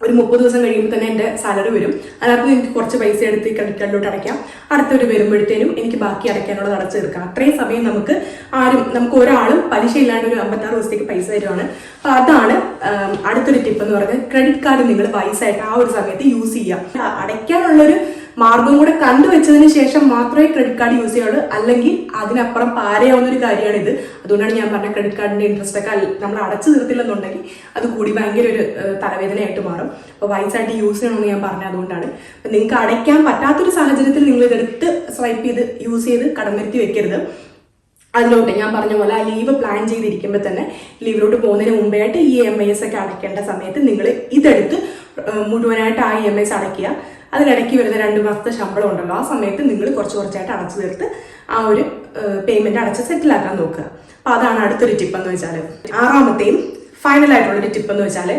ഒരു 30 ദിവസം കഴിയുമ്പോൾ തന്നെ എൻ്റെ സാലറി വരും. അതിനകത്ത് എനിക്ക് കുറച്ച് പൈസ എടുത്ത് ഈ ക്രെഡിറ്റ് കാർഡിലോട്ട് അടയ്ക്കാം. അടുത്തൊരു വരുമ്പോഴത്തേനും എനിക്ക് ബാക്കി അടയ്ക്കാനുള്ളത് അടച്ചു തീർക്കാം. അത്രയും സമയം നമുക്ക് ഒരാളും പലിശ ഇല്ലാണ്ട് ഒരു 56 ദിവസത്തേക്ക് പൈസ തരുവാണ്. അപ്പോൾ അതാണ് അടുത്തൊരു ടിപ്പ് എന്ന് പറയുന്നത്, ക്രെഡിറ്റ് കാർഡ് നിങ്ങൾ വൈസായിട്ട് ആ ഒരു സമയത്ത് യൂസ് ചെയ്യാം. അടയ്ക്കാനുള്ളൊരു മാർഗം കൂടെ കണ്ടുവച്ചതിന് ശേഷം മാത്രമേ ക്രെഡിറ്റ് കാർഡ് യൂസ് ചെയ്യുള്ളൂ, അല്ലെങ്കിൽ അതിനപ്പുറം പാരയാവുന്ന ഒരു കാര്യമാണിത്. അതുകൊണ്ടാണ് ഞാൻ പറഞ്ഞ ക്രെഡിറ്റ് കാർഡിന്റെ ഇൻട്രസ്റ്റ് ഒക്കെ നമ്മൾ അടച്ചു തീർത്തില്ലെന്നുണ്ടെങ്കിൽ അത് കൂടി ഭയങ്കര ഒരു തലവേദനയായിട്ട് മാറും. അപ്പോൾ വൈസായിട്ട് യൂസ് ചെയ്യണമെന്ന് ഞാൻ പറഞ്ഞത് അതുകൊണ്ടാണ്. അപ്പം നിങ്ങൾക്ക് അടയ്ക്കാൻ പറ്റാത്തൊരു സാഹചര്യത്തിൽ നിങ്ങൾ ഇതെടുത്ത് സ്വൈപ്പ് ചെയ്ത് യൂസ് ചെയ്ത് കടം വരുത്തി വെക്കരുത്. അതിലോട്ട് ഞാൻ പറഞ്ഞ പോലെ ആ ലീവ് പ്ലാൻ ചെയ്തിരിക്കുമ്പോൾ തന്നെ ലീവിലോട്ട് പോകുന്നതിന് മുമ്പായിട്ട് ഈ EMIs ഒക്കെ അടയ്ക്കേണ്ട സമയത്ത് നിങ്ങൾ ഇതെടുത്ത് മുഴുവനായിട്ട് ആ EMIs അടയ്ക്കുക. അതിനിടയ്ക്ക് വരുന്ന 2 മാസത്തെ ശമ്പളം ഉണ്ടല്ലോ, ആ സമയത്ത് നിങ്ങൾ കുറച്ചായിട്ട് അടച്ചു തീർത്ത് ആ ഒരു പേയ്മെന്റ് അടച്ച് സെറ്റിലാക്കാൻ നോക്കുക. അപ്പോൾ അതാണ് അടുത്തൊരു ടിപ്പ് എന്ന് വെച്ചാൽ. 6ാമത്തെയും ഫൈനലായിട്ടുള്ളൊരു ടിപ്പ് എന്ന് വെച്ചാൽ,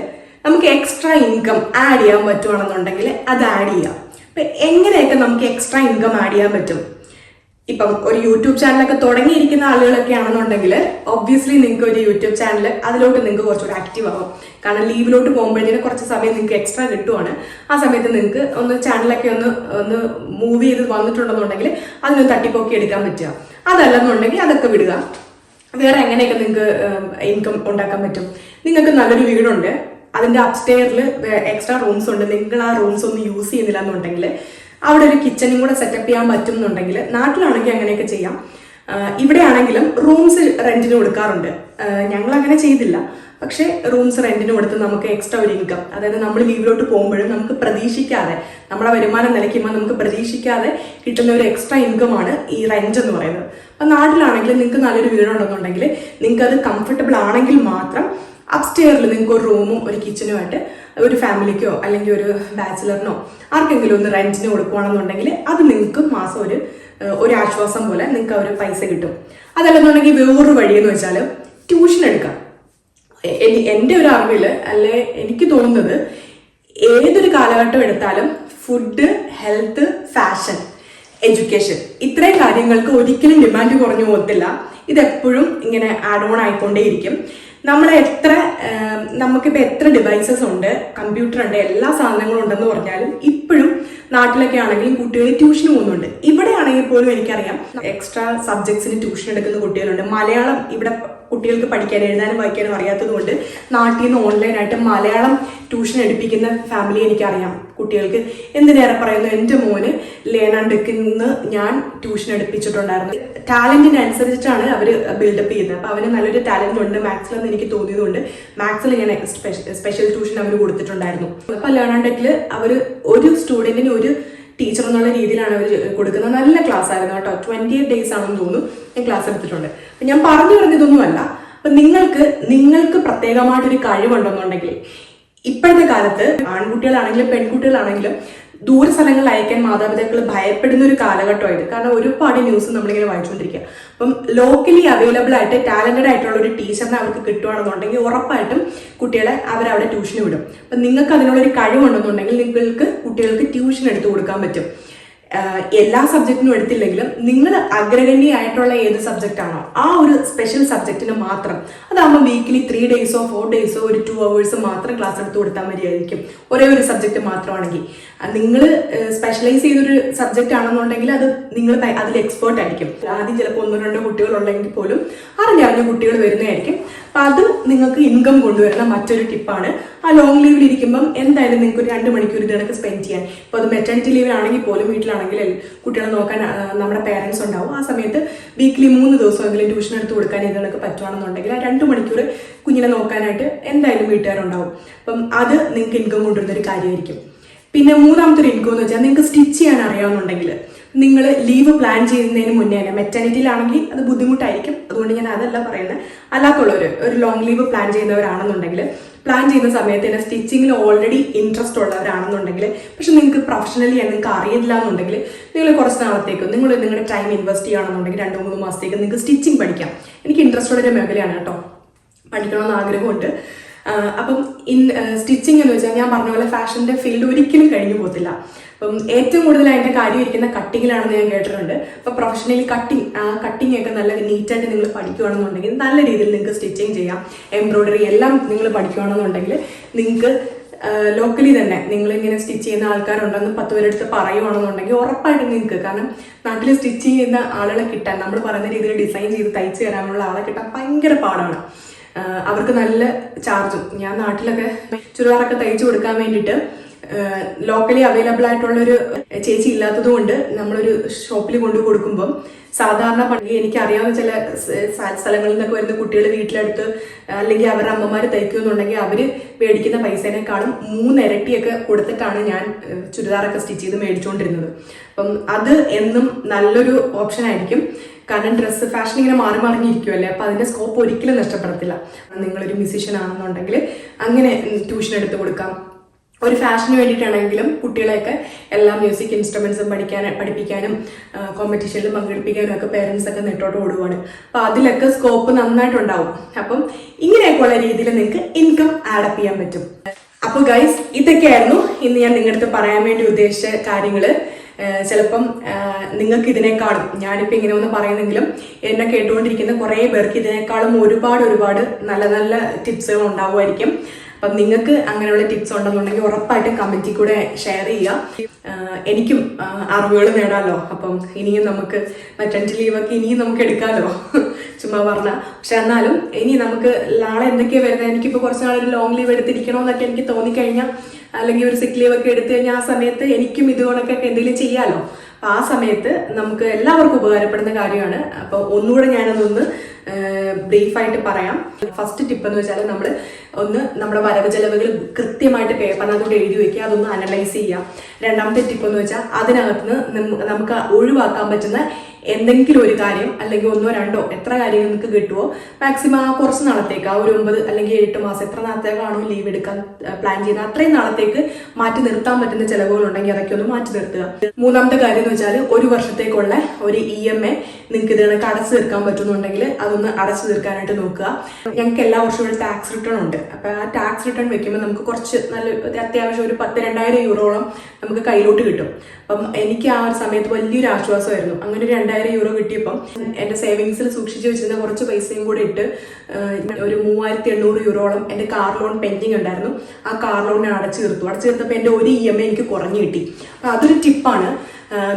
നമുക്ക് എക്സ്ട്രാ ഇൻകം ആഡ് ചെയ്യാൻ പറ്റുവാണെന്നുണ്ടെങ്കിൽ അത് ആഡ് ചെയ്യാം. അപ്പം എങ്ങനെയൊക്കെ നമുക്ക് എക്സ്ട്രാ ഇൻകം ആഡ് ചെയ്യാൻ പറ്റും? ഇപ്പം ഒരു യൂട്യൂബ് ചാനലൊക്കെ തുടങ്ങിയിരിക്കുന്ന ആളുകളൊക്കെ ആണെന്നുണ്ടെങ്കിൽ ഒബ്വിയസ്ലി നിങ്ങൾക്ക് ഒരു യൂട്യൂബ് ചാനൽ അതിലോട്ട് നിങ്ങൾക്ക് കുറച്ചുകൂടി ആക്റ്റീവ് ആവും. കാരണം ലീവിലോട്ട് പോകുമ്പോഴത്തേനും കുറച്ച് സമയം നിങ്ങൾക്ക് എക്സ്ട്രാ കിട്ടുവാണ്. ആ സമയത്ത് നിങ്ങൾക്ക് ഒന്ന് ചാനലൊക്കെ ഒന്ന് മൂവ് ചെയ്ത് വന്നിട്ടുണ്ടെന്നുണ്ടെങ്കിൽ അതിനൊന്ന് തട്ടിപ്പൊക്കി എടുക്കാൻ പറ്റുക. അതല്ലെന്നുണ്ടെങ്കിൽ അതൊക്കെ വിടുക. വേറെ എങ്ങനെയൊക്കെ നിങ്ങൾക്ക് ഇൻകം ഉണ്ടാക്കാൻ പറ്റും? നിങ്ങൾക്ക് നല്ലൊരു വീടുണ്ട്, അതിൻ്റെ അപ്സ്റ്റെയറിൽ എക്സ്ട്രാ റൂംസ് ഉണ്ട്, നിങ്ങൾ ആ റൂംസ് ഒന്നും യൂസ് ചെയ്യുന്നില്ല എന്നുണ്ടെങ്കിൽ അവിടെ ഒരു കിച്ചനും കൂടെ സെറ്റപ്പ് ചെയ്യാൻ പറ്റും എന്നുണ്ടെങ്കിൽ, നാട്ടിലാണെങ്കിൽ അങ്ങനെയൊക്കെ ചെയ്യാം. ഇവിടെയാണെങ്കിലും റൂംസ് റെന്റിന് കൊടുക്കാറുണ്ട്. ഞങ്ങൾ അങ്ങനെ ചെയ്തില്ല, പക്ഷേ റൂംസ് റെന്റിന് കൊടുത്ത് നമുക്ക് എക്സ്ട്രാ ഒരു ഇൻകം, അതായത് നമ്മൾ ലീവിലോട്ട് പോകുമ്പോഴും നമുക്ക് പ്രതീക്ഷിക്കാതെ, നമ്മുടെ വരുമാനം നിലയ്ക്കുമ്പോൾ നമുക്ക് പ്രതീക്ഷിക്കാതെ കിട്ടുന്ന ഒരു എക്സ്ട്രാ ഇൻകമാണ് ഈ റെന്റ് എന്ന് പറയുന്നത്. അപ്പം നാട്ടിലാണെങ്കിൽ നിങ്ങൾക്ക് നല്ലൊരു വീടുണ്ടെന്നുണ്ടെങ്കിൽ നിങ്ങൾക്ക് അത് കംഫർട്ടബിൾ ആണെങ്കിൽ മാത്രം അപ്സ്റ്റെയറിൽ നിങ്ങൾക്ക് ഒരു റൂമും ഒരു കിച്ചനുമായിട്ട് ഒരു ഫാമിലിക്കോ അല്ലെങ്കിൽ ഒരു ബാച്ചിലറിനോ ആർക്കെങ്കിലും ഒന്ന് റെന്റിന് കൊടുക്കുകയാണെന്നുണ്ടെങ്കിൽ അത് നിങ്ങൾക്ക് മാസം ഒരു ആശ്വാസം പോലെ നിങ്ങൾക്ക് ഒരു പൈസ കിട്ടും. അതല്ലെന്നുണ്ടെങ്കിൽ വേറൊരു വഴിയെന്ന് വെച്ചാൽ ട്യൂഷൻ എടുക്കാം. എൻ്റെ ഒരു അറിവിൽ അല്ലെ എനിക്ക് തോന്നുന്നത് ഏതൊരു കാലഘട്ടം എടുത്താലും ഫുഡ്, ഹെൽത്ത്, ഫാഷൻ, എഡ്യൂക്കേഷൻ ഇത്രയും കാര്യങ്ങൾക്ക് ഒരിക്കലും ഡിമാൻഡ് കുറഞ്ഞു പോകത്തില്ല. ഇതെപ്പോഴും ഇങ്ങനെ ആഡ് ഓൺ ആയിക്കൊണ്ടേയിരിക്കും. നമുക്കിപ്പോൾ എത്ര ഡിവൈസസ് ഉണ്ട്, കമ്പ്യൂട്ടർ ഉണ്ട്, എല്ലാ സാധനങ്ങളും ഉണ്ടെന്ന് പറഞ്ഞാലും ഇപ്പോഴും നാട്ടിലൊക്കെ ആണെങ്കിലും കുട്ടികൾ ട്യൂഷന് പോകുന്നുണ്ട്. ഇവിടെ ആണെങ്കിൽ പോലും എനിക്കറിയാം എക്സ്ട്രാ സബ്ജക്ട്സിന് ട്യൂഷൻ എടുക്കുന്ന കുട്ടികളുണ്ട്. മലയാളം ഇവിടെ കുട്ടികൾക്ക് പഠിക്കാനും എഴുതാനും വായിക്കാനും അറിയാത്തത് കൊണ്ട് നാട്ടിൽ നിന്ന് ഓൺലൈനായിട്ട് മലയാളം ട്യൂഷൻ എടുപ്പിക്കുന്ന ഫാമിലി എനിക്കറിയാം. കുട്ടികൾക്ക് എന്തിനേറെ പറയുന്നു, എൻ്റെ മോന് ലേണാണ്ടിന്ന് ഞാൻ ട്യൂഷൻ എടുപ്പിച്ചിട്ടുണ്ടായിരുന്നു. ടാലന്റിനനുസരിച്ചിട്ടാണ് അവർ ബിൽഡപ്പ് ചെയ്യുന്നത്. അപ്പോൾ അവന് നല്ലൊരു ടാലന്റ് ഉണ്ട് മാത്സിലെന്ന് എനിക്ക് തോന്നിയതുകൊണ്ട് മാത്സിൽ ഞാൻ സ്പെഷ്യൽ ട്യൂഷൻ അവർ കൊടുത്തിട്ടുണ്ടായിരുന്നു. അപ്പോൾ ലേണാണ്ടെക്കിൽ അവർ ഒരു സ്റ്റുഡൻറ്റിന് ഒരു ടീച്ചർ എന്നുള്ള രീതിയിലാണ് അവർ കൊടുക്കുന്നത്. നല്ല ക്ലാസ് ആയിരുന്നു കേട്ടോ. 28 days ആണെന്ന് തോന്നുന്നു ഞാൻ ക്ലാസ് എടുത്തിട്ടുണ്ട്. അപ്പം ഞാൻ പറഞ്ഞു പറഞ്ഞതൊന്നുമല്ല. അപ്പം നിങ്ങൾക്ക് പ്രത്യേകമായിട്ടൊരു കഴിവുണ്ടെന്നുണ്ടെങ്കിൽ ഇപ്പോഴത്തെ കാലത്ത് ആൺകുട്ടികളാണെങ്കിലും പെൺകുട്ടികളാണെങ്കിലും ദൂര സ്ഥലങ്ങളിൽ അയക്കാൻ മാതാപിതാക്കൾ ഭയപ്പെടുന്ന ഒരു കാലഘട്ടമായിട്ട്. കാരണം ഒരുപാട് ന്യൂസ് നമ്മളിങ്ങനെ വായിച്ചുകൊണ്ടിരിക്കുക. അപ്പം ലോക്കലി അവൈലബിൾ ആയിട്ട് ടാലന്റഡ് ആയിട്ടുള്ള ഒരു ടീച്ചറിനെ അവർക്ക് കിട്ടുകയാണെന്നുണ്ടെങ്കിൽ ഉറപ്പായിട്ടും കുട്ടികളെ അവരവിടെ ട്യൂഷന് വിടും. അപ്പം നിങ്ങൾക്ക് അതിനുള്ളൊരു കഴിവുണ്ടെന്നുണ്ടെങ്കിൽ നിങ്ങൾക്ക് കുട്ടികൾക്ക് ട്യൂഷൻ എടുത്തു കൊടുക്കാൻ പറ്റും. എല്ലാ സബ്ജക്റ്റിനും എടുത്തില്ലെങ്കിലും നിങ്ങൾ അഗ്രഗണ്യായിട്ടുള്ള ഏത് സബ്ജക്റ്റ് ആണോ ആ ഒരു സ്പെഷ്യൽ സബ്ജക്റ്റിന് മാത്രം, അതാകുമ്പോൾ വീക്കിലി 3 days 4 days ഒരു 2 hours മാത്രം ക്ലാസ് എടുത്ത് കൊടുത്താൽ മതിയായിരിക്കും. ഒരേ ഒരു സബ്ജക്റ്റ് മാത്രമാണെങ്കിൽ. നിങ്ങൾ സ്പെഷ്യലൈസ് ചെയ്തൊരു സബ്ജക്റ്റ് ആണെന്നുണ്ടെങ്കിൽ അത് നിങ്ങൾ അതിൽ എക്സ്പേർട്ട് ആയിരിക്കും. ആദ്യം ചിലപ്പോൾ 1-2 കുട്ടികളുണ്ടെങ്കിൽ പോലും അറിഞ്ഞ കുട്ടികൾ വരുന്നതായിരിക്കും. അപ്പം അത് നിങ്ങൾക്ക് ഇൻകം കൊണ്ടുവരുന്ന മറ്റൊരു ടിപ്പാണ്. ആ ലോങ് ലീവിൽ ഇരിക്കുമ്പം എന്തായാലും നിങ്ങൾക്ക് ഒരു 2 മണിക്കൂർ ഇതിനൊക്കെ സ്പെൻഡ് ചെയ്യാൻ. ഇപ്പോൾ അത് മെറ്റേണിറ്റി ലീവിലാണെങ്കിൽ പോലും വീട്ടിലാണെങ്കിൽ കുട്ടികളെ നോക്കാൻ നമ്മുടെ പേരൻസ് ഉണ്ടാവും. ആ സമയത്ത് വീക്കിലി 3 ദിവസമെങ്കിലും ട്യൂഷൻ എടുത്ത് കൊടുക്കാൻ ഇതിനൊക്കെ പറ്റുവാണെന്നുണ്ടെങ്കിൽ ആ 2 മണിക്കൂർ കുഞ്ഞിനെ നോക്കാനായിട്ട് എന്തായാലും വീട്ടുകാരുണ്ടാവും. അപ്പം അത് നിങ്ങൾക്ക് ഇൻകം കൊണ്ടുവരുന്നൊരു കാര്യമായിരിക്കും. പിന്നെ മൂന്നാമത്തെ ഒരു ഇൻകം എന്ന് വെച്ചാൽ നിങ്ങൾക്ക് സ്റ്റിച്ച് ചെയ്യാൻ അറിയാവുന്നുണ്ടെങ്കിൽ നിങ്ങൾ ലീവ് പ്ലാൻ ചെയ്യുന്നതിന് മുന്നേ തന്നെ, മെറ്റേണിറ്റിയിലാണെങ്കിൽ അത് ബുദ്ധിമുട്ടായിരിക്കും, അതുകൊണ്ട് ഞാൻ അതല്ല പറയുന്നത്, അല്ലാത്തുള്ളവർ ഒരു ലോങ് ലീവ് പ്ലാൻ ചെയ്യുന്നവരാണെന്നുണ്ടെങ്കിൽ പ്ലാൻ ചെയ്യുന്ന സമയത്ത് തന്നെ സ്റ്റിച്ചിങ്ങിൽ ഓൾറെഡി ഇൻട്രസ്റ്റ് ഉള്ളവരാണെന്നുണ്ടെങ്കിൽ, പക്ഷെ നിങ്ങൾക്ക് പ്രൊഫഷണലി നിങ്ങൾക്ക് അറിയില്ല എന്നുണ്ടെങ്കിൽ നിങ്ങൾ കുറച്ച് നാളത്തേക്ക് നിങ്ങളുടെ ടൈം ഇൻവെസ്റ്റ് ചെയ്യുകയാണെന്നുണ്ടെങ്കിൽ 2-3 മാസത്തേക്ക് നിങ്ങൾക്ക് സ്റ്റിച്ചിങ് പഠിക്കാം. എനിക്ക് ഇൻട്രസ്റ്റ് ഉള്ളൊരു മേഖലയാണ് കേട്ടോ, പഠിക്കണമെന്ന് ആഗ്രഹമുണ്ട്. അപ്പം സ്റ്റിച്ചിങ് എന്ന് വെച്ചാൽ ഞാൻ പറഞ്ഞ പോലെ ഫാഷൻ്റെ ഫീൽഡ് ഒരിക്കലും കഴിഞ്ഞു പോകത്തില്ല. അപ്പം ഏറ്റവും കൂടുതൽ അതിൻ്റെ കാര്യം ഇരിക്കുന്ന കട്ടിങ്ങിലാണെന്ന് ഞാൻ കേട്ടിട്ടുണ്ട്. അപ്പോൾ പ്രൊഫഷണലി കട്ടിങ് ഒക്കെ നല്ല നീറ്റായിട്ട് നിങ്ങൾ പഠിക്കുകയാണെന്നുണ്ടെങ്കിൽ നല്ല രീതിയിൽ നിങ്ങൾക്ക് സ്റ്റിച്ചിങ് ചെയ്യാം. എംബ്രോയ്ഡറി എല്ലാം നിങ്ങൾ പഠിക്കുകയാണെന്നുണ്ടെങ്കിൽ നിങ്ങൾക്ക് ലോക്കലി തന്നെ നിങ്ങളിങ്ങനെ സ്റ്റിച്ച് ചെയ്യുന്ന ആൾക്കാരുണ്ടെന്ന് 10 പേരെടുത്ത് പറയുവാണെന്നുണ്ടെങ്കിൽ ഉറപ്പായിട്ടും നിങ്ങൾക്ക്, കാരണം നാട്ടിൽ സ്റ്റിച്ച് ചെയ്യുന്ന ആളുകളെ കിട്ടാൻ, നമ്മൾ പറയുന്ന രീതിയിൽ ഡിസൈൻ ചെയ്ത് തയ്ച്ച് തരാനുള്ള ആളെ കിട്ടാൻ ഭയങ്കര പാടാണ്. അവർക്ക് നല്ല ചാർജും. ഞാൻ നാട്ടിലൊക്കെ ചുരിദാറൊക്കെ തയ്ച്ചു കൊടുക്കാൻ വേണ്ടിയിട്ട് ലോക്കലി അവൈലബിൾ ആയിട്ടുള്ളൊരു ചേച്ചി ഇല്ലാത്തത് കൊണ്ട് നമ്മളൊരു ഷോപ്പിൽ കൊണ്ടു കൊടുക്കുമ്പം സാധാരണ പണ്ട് എനിക്കറിയാവുന്ന ചില സ്ഥലങ്ങളിൽ നിന്നൊക്കെ വരുന്ന കുട്ടികൾ വീട്ടിലെടുത്ത് അല്ലെങ്കിൽ അവരുടെ അമ്മമാർ തയ്ക്കുമെന്നുണ്ടെങ്കിൽ അവർ മേടിക്കുന്ന പൈസേനേക്കാളും 3 ഇരട്ടിയൊക്കെ കൊടുത്തിട്ടാണ് ഞാൻ ചുരിദാറൊക്കെ സ്റ്റിച്ച് ചെയ്ത് മേടിച്ചുകൊണ്ടിരുന്നത്. അപ്പം അത് എന്നും നല്ലൊരു ഓപ്ഷൻ ആയിരിക്കും. കാരണം ഡ്രസ്സ് ഫാഷൻ ഇങ്ങനെ മറിഞ്ഞിരിക്കുമല്ലേ, അപ്പം അതിൻ്റെ സ്കോപ്പ് ഒരിക്കലും നഷ്ടപ്പെടത്തില്ല. നിങ്ങളൊരു മ്യൂസീഷ്യൻ ആണെന്നുണ്ടെങ്കിൽ അങ്ങനെ ട്യൂഷൻ എടുത്ത് കൊടുക്കാം. ഒരു ഫാഷന് വേണ്ടിയിട്ടാണെങ്കിലും കുട്ടികളെയൊക്കെ എല്ലാ മ്യൂസിക് ഇൻസ്ട്രുമെൻസും പഠിപ്പിക്കാനും കോമ്പറ്റീഷനിൽ പങ്കെടുപ്പിക്കാനും ഒക്കെ പേരൻസൊക്കെ നെട്ടോട്ട് ഓടുവാണ്. അപ്പോൾ അതിലൊക്കെ സ്കോപ്പ് നന്നായിട്ടുണ്ടാവും. അപ്പം ഇങ്ങനെയൊക്കെയുള്ള രീതിയിൽ നിങ്ങൾക്ക് ഇൻകം ആഡപ്പ് ചെയ്യാൻ പറ്റും. അപ്പോൾ ഗൈസ്, ഇതൊക്കെയായിരുന്നു ഇന്ന് ഞാൻ നിങ്ങളുടെ അടുത്ത് പറയാൻ വേണ്ടി ഉദ്ദേശിച്ച കാര്യങ്ങൾ. ചിലപ്പം നിങ്ങൾക്ക് ഇതിനേക്കാളും, ഞാനിപ്പോൾ ഇങ്ങനെ ഒന്ന് പറയുന്നെങ്കിലും എന്നെ കേട്ടുകൊണ്ടിരിക്കുന്ന കുറേ പേർക്ക് ഇതിനേക്കാളും ഒരുപാട് നല്ല നല്ല ടിപ്സുകൾ ഉണ്ടാവുമായിരിക്കും. അപ്പം നിങ്ങൾക്ക് അങ്ങനെയുള്ള ടിപ്സ് ഉണ്ടെന്നുണ്ടെങ്കിൽ ഉറപ്പായിട്ടും കമൻറ്റിൽ കൂടെ ഷെയർ ചെയ്യുക. എനിക്കും അറിവുകൾ നേടാമല്ലോ. അപ്പം ഇനിയും നമുക്ക് മെറ്റേണിറ്റി ലീവൊക്കെ ഇനിയും നമുക്ക് എടുക്കാമല്ലോ, ചുമ്മാ പറഞ്ഞാൽ. പക്ഷെ എന്നാലും ഇനി നമുക്ക് നാളെ എന്തൊക്കെയാണ് വരുന്നത്, എനിക്കിപ്പോൾ കുറച്ച് നാളൊരു ലോങ് ലീവ് എടുത്തിരിക്കണമെന്നൊക്കെ എനിക്ക് തോന്നിക്കഴിഞ്ഞാൽ, അല്ലെങ്കിൽ ഒരു സിക്ക് ലീവ് ഒക്കെ എടുത്തു കഴിഞ്ഞാൽ ആ സമയത്ത് എനിക്കും ഇതുകൊണ്ടൊക്കെ എന്തെങ്കിലും ചെയ്യാമല്ലോ. അപ്പം ആ സമയത്ത് നമുക്ക് എല്ലാവർക്കും ഉപകാരപ്പെടുന്ന കാര്യമാണ്. അപ്പോൾ ഒന്നുകൂടെ ഞാനതൊന്ന് ബ്രീഫായിട്ട് പറയാം. ഫസ്റ്റ് ടിപ്പ് എന്ന് വെച്ചാൽ നമ്മുടെ വരവ് ചെലവുകൾ കൃത്യമായിട്ട് പേപ്പറിനകത്തോട് എഴുതി വെക്കുക, അതൊന്ന് അനലൈസ് ചെയ്യാം. രണ്ടാമത്തെ ടിപ്പ് എന്ന് വെച്ചാൽ അതിനകത്ത് നമുക്ക് ഒഴിവാക്കാൻ പറ്റുന്ന എന്തെങ്കിലും ഒരു കാര്യം, അല്ലെങ്കിൽ 1 2 എത്ര കാര്യങ്ങൾ നിങ്ങൾക്ക് കിട്ടുമോ മാക്സിമം ആ കുറച്ച് നാളത്തേക്ക്, ആ ഒരു 9 അല്ലെങ്കിൽ 8 മാസം എത്ര നാളത്തേക്കാണോ ലീവ് എടുക്കാൻ പ്ലാൻ ചെയ്യുന്നത് അത്രയും നാളത്തേക്ക് മാറ്റി നിർത്താൻ പറ്റുന്ന ചിലവുകൾ ഉണ്ടെങ്കിൽ അതൊക്കെ ഒന്ന് മാറ്റി നിർത്തുക. മൂന്നാമത്തെ കാര്യം എന്ന് വെച്ചാൽ 1 വർഷത്തേക്കുള്ള ഒരു EMI നിങ്ങൾക്ക് ഇത് കണക്ക് അടച്ചു തീർക്കാൻ പറ്റുന്നുണ്ടെങ്കിൽ അതൊന്ന് അടച്ചു തീർക്കാനായിട്ട് നോക്കുക. ഞങ്ങൾക്ക് എല്ലാ വർഷവും ഒരു ടാക്സ് റിട്ടേൺ ഉണ്ട്. അപ്പോൾ ആ ടാക്സ് റിട്ടേൺ വെക്കുമ്പോൾ നമുക്ക് കുറച്ച് അത്യാവശ്യം ഒരു 10,000-2,000 യൂറോളം നമുക്ക് കയ്യിലോട്ട് കിട്ടും. അപ്പം എനിക്ക് ആ ഒരു സമയത്ത് വലിയൊരു ആശ്വാസമായിരുന്നു. അങ്ങനെ ഒരു 2,000 യൂറോ കിട്ടിയപ്പം എൻ്റെ സേവിങ്സിൽ സൂക്ഷിച്ച് വെച്ചിരുന്ന കുറച്ച് പൈസയും കൂടി ഇട്ട് ഒരു 3,800 യൂറോളം എൻ്റെ കാർ ലോൺ പെൻഡിങ് ഉണ്ടായിരുന്നു. ആ കാർ ലോൺ ഞാൻ അടച്ചു തീർത്തപ്പോൾ എൻ്റെ ഒരു EMI എനിക്ക് കുറഞ്ഞു കിട്ടി. അപ്പം അതൊരു ടിപ്പാണ്.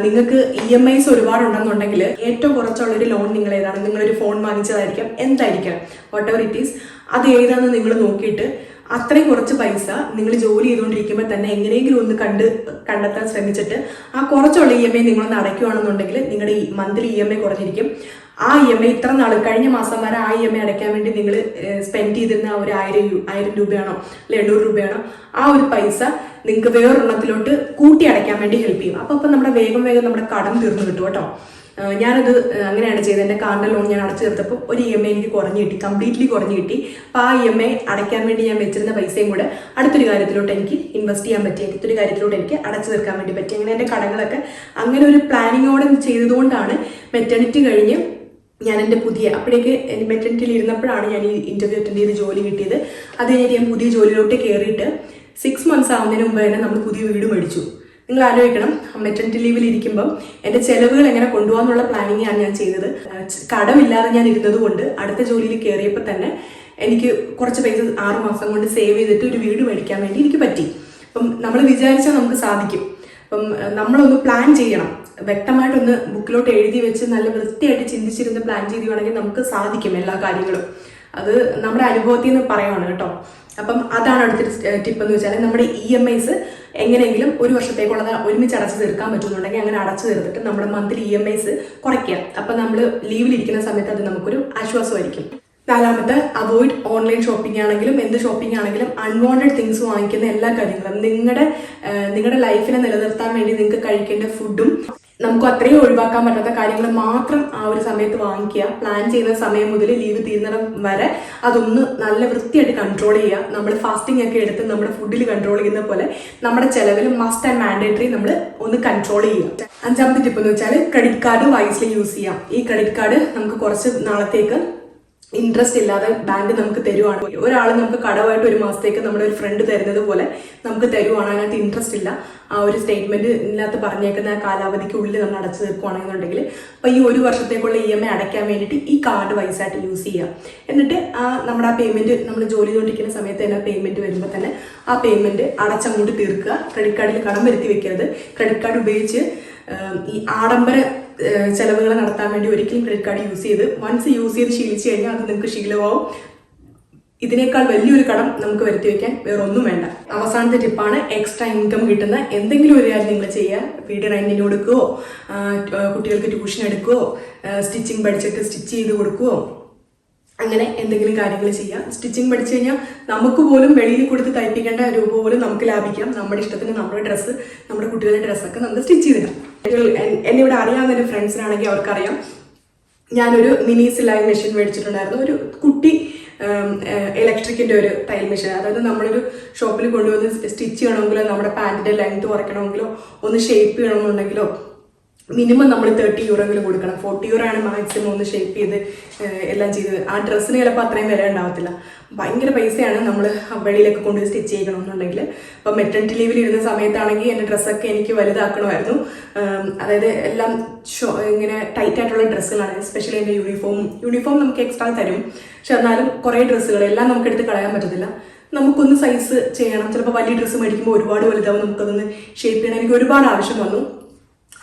നിങ്ങൾക്ക് EMIs ഒരുപാടുണ്ടെന്നുണ്ടെങ്കിൽ ഏറ്റവും കുറച്ചുള്ളൊരു ലോൺ നിങ്ങൾ ഏതാണ്, നിങ്ങളൊരു ഫോൺ വാങ്ങിച്ചതായിരിക്കാം, എന്തായിരിക്കാം, വാട്ട് എവർ ഇറ്റ് ഈസ്, അത് ഏതാണെന്ന് നിങ്ങൾ നോക്കിയിട്ട് അത്രയും കുറച്ച് പൈസ നിങ്ങൾ ജോലി ചെയ്തുകൊണ്ടിരിക്കുമ്പോൾ തന്നെ എങ്ങനെയെങ്കിലും ഒന്ന് കണ്ടെത്താൻ ശ്രമിച്ചിട്ട് ആ കുറച്ചുള്ള EMI നിങ്ങളൊന്ന് അടയ്ക്കുകയാണെന്നുണ്ടെങ്കിൽ നിങ്ങളുടെ മന്ത്ലി EMI കുറഞ്ഞിരിക്കും. ആ EMI ഇത്ര നാൾ കഴിഞ്ഞ മാസം വരെ ആ EMI അടയ്ക്കാൻ വേണ്ടി നിങ്ങൾ സ്പെൻഡ് ചെയ്തിരുന്ന ഒരു 1,000 രൂപയാണോ അല്ലെങ്കിൽ 800 രൂപയാണോ ആ ഒരു പൈസ നിങ്ങൾക്ക് വേറൊരെണ്ണത്തിലോട്ട് കൂട്ടി അടയ്ക്കാൻ വേണ്ടി ഹെൽപ്പ് ചെയ്യും. അപ്പം നമ്മുടെ വേഗം നമ്മുടെ കടം തീർന്നു കിട്ടും കേട്ടോ. ഞാനത് അങ്ങനെയാണ് ചെയ്തത്. എൻ്റെ കാറിൻ്റെ ലോൺ ഞാൻ അടച്ചു തീർത്തപ്പോൾ ഒരു EMI എനിക്ക് കുറഞ്ഞു കിട്ടി, കംപ്ലീറ്റ്ലി കുറഞ്ഞു കിട്ടി. അപ്പോൾ ആ EMI അടയ്ക്കാൻ വേണ്ടി ഞാൻ വെച്ചിരുന്ന പൈസയും കൂടെ അടുത്തൊരു കാര്യത്തിലോട്ട് എനിക്ക് ഇൻവെസ്റ്റ് ചെയ്യാൻ പറ്റി, അടുത്തൊരു കാര്യത്തിലോട്ട് എനിക്ക് അടച്ചു തീർക്കാൻ വേണ്ടി പറ്റി. അങ്ങനെ എൻ്റെ കടങ്ങളൊക്കെ അങ്ങനെ ഒരു പ്ലാനിങ്ങോടെ ചെയ്തതുകൊണ്ടാണ് മെറ്റർണിറ്റി കഴിഞ്ഞ് ഞാൻ എൻ്റെ അപ്പോഴേക്ക് മെറ്റർണിറ്റിയിൽ ഇരുന്നപ്പോഴാണ് ഞാൻ ഈ ഇൻ്റർവ്യൂ അറ്റൻഡ് ചെയ്ത് ജോലി കിട്ടിയത്. അത് കഴിഞ്ഞിട്ട് ഞാൻ പുതിയ ജോലിയിലോട്ട് കയറിയിട്ട് 6 months ആവുന്നതിന് മുമ്പ് തന്നെ നമ്മൾ പുതിയ വീട് മേടിച്ചു. നിങ്ങൾ ആലോചിക്കണം, മെറ്റർണിറ്റി ലീവിൽ ഇരിക്കുമ്പം എൻ്റെ ചെലവുകൾ എങ്ങനെ കൊണ്ടുപോകാന്നുള്ള പ്ലാനിങ് ആണ് ഞാൻ ചെയ്തത്. കടമില്ലാതെ ഞാൻ ഇരുന്നത് കൊണ്ട് അടുത്ത ജോലിയിൽ കയറിയപ്പോൾ തന്നെ എനിക്ക് കുറച്ച് പൈസ 6 മാസം കൊണ്ട് സേവ് ചെയ്തിട്ട് ഒരു വീട് മേടിക്കാൻ വേണ്ടി എനിക്ക് പറ്റി. അപ്പം നമ്മൾ വിചാരിച്ചാൽ നമുക്ക് സാധിക്കും. അപ്പം നമ്മളൊന്ന് പ്ലാൻ ചെയ്യണം, വ്യക്തമായിട്ടൊന്ന് ബുക്കിലോട്ട് എഴുതി വെച്ച് നല്ല വൃത്തിയായിട്ട് ചിന്തിച്ചിരുന്ന് പ്ലാൻ ചെയ്യുകയാണെങ്കിൽ നമുക്ക് സാധിക്കും എല്ലാ കാര്യങ്ങളും. അത് നമ്മുടെ അനുഭവത്തിൽ നിന്ന് പറയുകയാണ് കേട്ടോ. അപ്പം അതാണ് അടുത്തൊരു ടിപ്പ് എന്ന് വെച്ചാൽ നമ്മുടെ EMIs എങ്ങനെയെങ്കിലും 1 വർഷത്തേക്കുള്ളത് ഒരുമിച്ച് അടച്ചു തീർക്കാൻ പറ്റുന്നുണ്ടെങ്കിൽ അങ്ങനെ അടച്ചു തീർത്തിട്ട് നമ്മുടെ മന്ത്ലി EMIs കുറയ്ക്കുക. അപ്പം നമ്മൾ ലീവിലിരിക്കുന്ന സമയത്ത് അത് നമുക്കൊരു ആശ്വാസമായിരിക്കും. നാലാമത്തെ, അവോയ്ഡ് ഓൺലൈൻ ഷോപ്പിംഗ് ആണെങ്കിലും എന്ത് ഷോപ്പിംഗ് ആണെങ്കിലും അൺവാണ്ടഡ് തിങ്സ് വാങ്ങിക്കുന്ന എല്ലാ കാര്യങ്ങളും നിങ്ങളുടെ ലൈഫിനെ നിലനിർത്താൻ വേണ്ടി നിങ്ങൾക്ക് കഴിക്കേണ്ട ഫുഡും നമുക്ക് അത്രയും ഒഴിവാക്കാൻ പറ്റാത്ത കാര്യങ്ങൾ മാത്രം ആ ഒരു സമയത്ത് വാങ്ങിക്കുക. പ്ലാൻ ചെയ്യുന്ന സമയം മുതൽ ലീവ് തീരുന്നിടം വരെ അതൊന്ന് നല്ല വൃത്തിയായിട്ട് കൺട്രോൾ ചെയ്യുക. നമ്മൾ ഫാസ്റ്റിംഗ് ഒക്കെ എടുത്ത് നമ്മുടെ ഫുഡിൽ കൺട്രോൾ ചെയ്യുന്ന പോലെ നമ്മുടെ ചെലവിൽ മസ്റ്റ് ആൻഡ് മാൻഡേറ്ററി നമ്മൾ ഒന്ന് കൺട്രോൾ ചെയ്യുക. അഞ്ചാമത്തെ ടിപ്പ് എന്ന് വെച്ചാൽ ക്രെഡിറ്റ് കാർഡ് വൈസ്ലി യൂസ് ചെയ്യാം. ഈ ക്രെഡിറ്റ് കാർഡ് നമുക്ക് കുറച്ച് നാളത്തേക്ക് ഇൻട്രസ്റ്റ് ഇല്ലാതെ ബാങ്ക് നമുക്ക് തരുവാണ്. ഒരാൾ നമുക്ക് കടമായിട്ട് 1 മാസത്തേക്ക് നമ്മുടെ ഒരു ഫ്രണ്ട് തരുന്നത് പോലെ നമുക്ക് തരുവാണ്. അതിനകത്ത് ഇൻട്രസ്റ്റ് ഇല്ല. ആ ഒരു സ്റ്റേറ്റ്മെന്റ് ഇതിനകത്ത് പറഞ്ഞേക്കുന്ന ആ കാലാവധിക്കുള്ളിൽ നമ്മൾ അടച്ചു തീർക്കുകയാണെന്നുണ്ടെങ്കിൽ അപ്പോൾ ഈ 1 വർഷത്തേക്കുള്ള EMI അടയ്ക്കാൻ വേണ്ടിയിട്ട് ഈ കാർഡ് വൈസായിട്ട് യൂസ് ചെയ്യുക. എന്നിട്ട് നമ്മുടെ ആ പേയ്മെന്റ് നമ്മൾ ജോലി ചെയ്തുകൊണ്ടിരിക്കുന്ന സമയത്ത് തന്നെ പേയ്മെന്റ് വരുമ്പോൾ തന്നെ ആ പേയ്മെന്റ് അടച്ചങ്ങോട്ട് തീർക്കുക. ക്രെഡിറ്റ് കാർഡിൽ കടം വരുത്തി വെക്കരുത്. ക്രെഡിറ്റ് കാർഡ് ഉപയോഗിച്ച് ഈ ആഡംബര ചെലവുകൾ നടത്താൻ വേണ്ടി ഒരിക്കലും ക്രെഡിറ്റ് കാർഡ് വൺസ് യൂസ് ചെയ്ത് ശീലിച്ചു കഴിഞ്ഞാൽ അത് നിങ്ങൾക്ക് ശീലമാവും. ഇതിനേക്കാൾ വലിയൊരു കടം നമുക്ക് വരുത്തി വെക്കാൻ വേറെ ഒന്നും വേണ്ട. അവസാനത്തെ ടിപ്പാണ് എക്സ്ട്രാ ഇൻകം കിട്ടുന്ന എന്തെങ്കിലും ഒരു കാര്യം നിങ്ങൾ ചെയ്യുക. വീട് റെന്റിന് കൊടുക്കുകയോ, കുട്ടികൾക്ക് ട്യൂഷൻ എടുക്കുകയോ, സ്റ്റിച്ചിങ് പഠിച്ചിട്ട് സ്റ്റിച്ച് ചെയ്ത് കൊടുക്കുകയോ, അങ്ങനെ എന്തെങ്കിലും കാര്യങ്ങൾ ചെയ്യാം. സ്റ്റിച്ചിങ് പഠിച്ചു കഴിഞ്ഞാൽ നമുക്ക് പോലും വെളിയിൽ കൊടുത്ത് തയ്പ്പിക്കേണ്ട രൂപ പോലും നമുക്ക് ലാഭിക്കാം. നമ്മുടെ ഇഷ്ടത്തിന് നമ്മുടെ ഡ്രസ്സ്, നമ്മുടെ കുട്ടികളുടെ ഡ്രസ്സൊക്കെ നമുക്ക് സ്റ്റിച്ച് ചെയ്തിടാം. എന്നെ ഇവിടെ അറിയാവുന്ന എൻ്റെ ഫ്രണ്ട്സിനാണെങ്കിൽ അവർക്കറിയാം, ഞാനൊരു മിനി സിലായി മെഷീൻ മേടിച്ചിട്ടുണ്ടായിരുന്നു. ഒരു കുട്ടി ഇലക്ട്രിക്കിൻ്റെ ഒരു തയ്യൽ മെഷീൻ. അതായത് നമ്മളൊരു ഷോപ്പിൽ കൊണ്ടുവന്ന് സ്റ്റിച്ച് ചെയ്യണമെങ്കിലോ, നമ്മുടെ പാൻറ്റിൻ്റെ ലെങ്ത് കുറയ്ക്കണമെങ്കിലോ, ഒന്ന് ഷേപ്പ് ചെയ്യണമെന്നുണ്ടെങ്കിലോ മിനിമം നമ്മൾ 30 യൂറോങ്കിലും കൊടുക്കണം. 40 യൂറോ ആണ് മാക്സിമം ഒന്ന് ഷേപ്പ് ചെയ്ത് എല്ലാം ചെയ്ത്. ആ ഡ്രസ്സിന് ചിലപ്പോൾ അത്രയും വില ഉണ്ടാവത്തില്ല. ഭയങ്കര പൈസയാണ് നമ്മൾ വെളിയിലൊക്കെ കൊണ്ടുപോയി സ്റ്റിച്ച് ചെയ്യണമെന്നുണ്ടെങ്കിൽ. അപ്പം മെറ്റർണിറ്റി ലീവിൽ ഇരുന്ന സമയത്താണെങ്കിൽ എൻ്റെ ഡ്രസ്സൊക്കെ എനിക്ക് വലുതാക്കണമായിരുന്നു. അതായത് എല്ലാം ഇങ്ങനെ ടൈറ്റ് ആയിട്ടുള്ള ഡ്രസ്സുകളാണ്. എസ്പെഷ്യലി എൻ്റെ യൂണിഫോം നമുക്ക് എക്സ്ട്രാ തരും. പക്ഷെ എന്നാലും കുറേ ഡ്രസ്സുകൾ എല്ലാം നമുക്ക് എടുത്ത് കളയാൻ പറ്റത്തില്ല. നമുക്കൊന്ന് സൈസ് ചെയ്യണം. ചിലപ്പോൾ വലിയ ഡ്രസ്സ് മേടിക്കുമ്പോൾ ഒരുപാട് വലുതാവും. നമുക്കതൊന്ന് ഷേപ്പ് ചെയ്യണം. എനിക്ക് ഒരുപാട് ആവശ്യം വന്നു.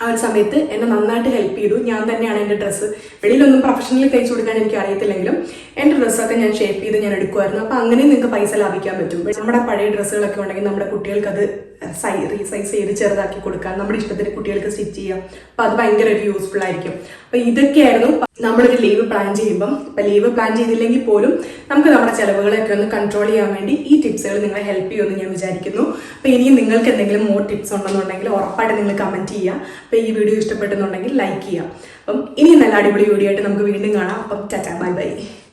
ആ ഒരു സമയത്ത് എന്നെ നന്നായിട്ട് ഹെൽപ്പ് ചെയ്തു. ഞാൻ തന്നെയാണ് എൻ്റെ ഡ്രസ്സ് വെളിയിലൊന്നും പ്രൊഫഷണലി തയ്ച്ചു കൊടുക്കാൻ എനിക്ക് അറിയത്തില്ലെങ്കിലും എൻ്റെ ഡ്രസ്സൊക്കെ ഞാൻ ഷേപ്പ് ചെയ്ത് ഞാൻ എടുക്കുമായിരുന്നു. അപ്പോൾ അങ്ങനെ നിങ്ങൾക്ക് പൈസ ലാഭിക്കാൻ പറ്റും. നമ്മുടെ പഴയ ഡ്രസ്സുകളൊക്കെ ഉണ്ടെങ്കിൽ നമ്മുടെ കുട്ടികൾക്ക് അത് റീസൈസ് ചെയ്ത് ചെറുതാക്കി കൊടുക്കാം, നമ്മുടെ ഇഷ്ടത്തിന് കുട്ടികൾക്ക് സ്റ്റിച്ച് ചെയ്യാം. അപ്പോൾ അത് ഭയങ്കര ഒരു യൂസ്ഫുൾ ആയിരിക്കും. അപ്പോൾ ഇതൊക്കെയായിരുന്നു നമ്മളൊരു ലീവ് പ്ലാൻ ചെയ്യുമ്പം. ഇപ്പം ലീവ് പ്ലാൻ ചെയ്തില്ലെങ്കിൽ പോലും നമുക്ക് നമ്മുടെ ചിലവുകളൊക്കെ ഒന്ന് കൺട്രോൾ ചെയ്യാൻ വേണ്ടി ഈ ടിപ്സുകൾ നിങ്ങളെ ഹെൽപ്പ് ചെയ്യുമെന്ന് ഞാൻ വിചാരിക്കുന്നു. അപ്പോൾ ഇനിയും നിങ്ങൾക്ക് എന്തെങ്കിലും മോർ ടിപ്സ് ഉണ്ടെന്നുണ്ടെങ്കിൽ ഉറപ്പായിട്ട് നിങ്ങൾ കമൻറ്റ് ചെയ്യുക. അപ്പോൾ ഈ വീഡിയോ ഇഷ്ടപ്പെട്ടെന്നുണ്ടെങ്കിൽ ലൈക്ക് ചെയ്യുക. അപ്പം ഇനിയും നല്ല അടിപൊളി വീഡിയോ ആയിട്ട് നമുക്ക് വീണ്ടും കാണാം. അപ്പം ടാറ്റാ, ബൈ ബൈ.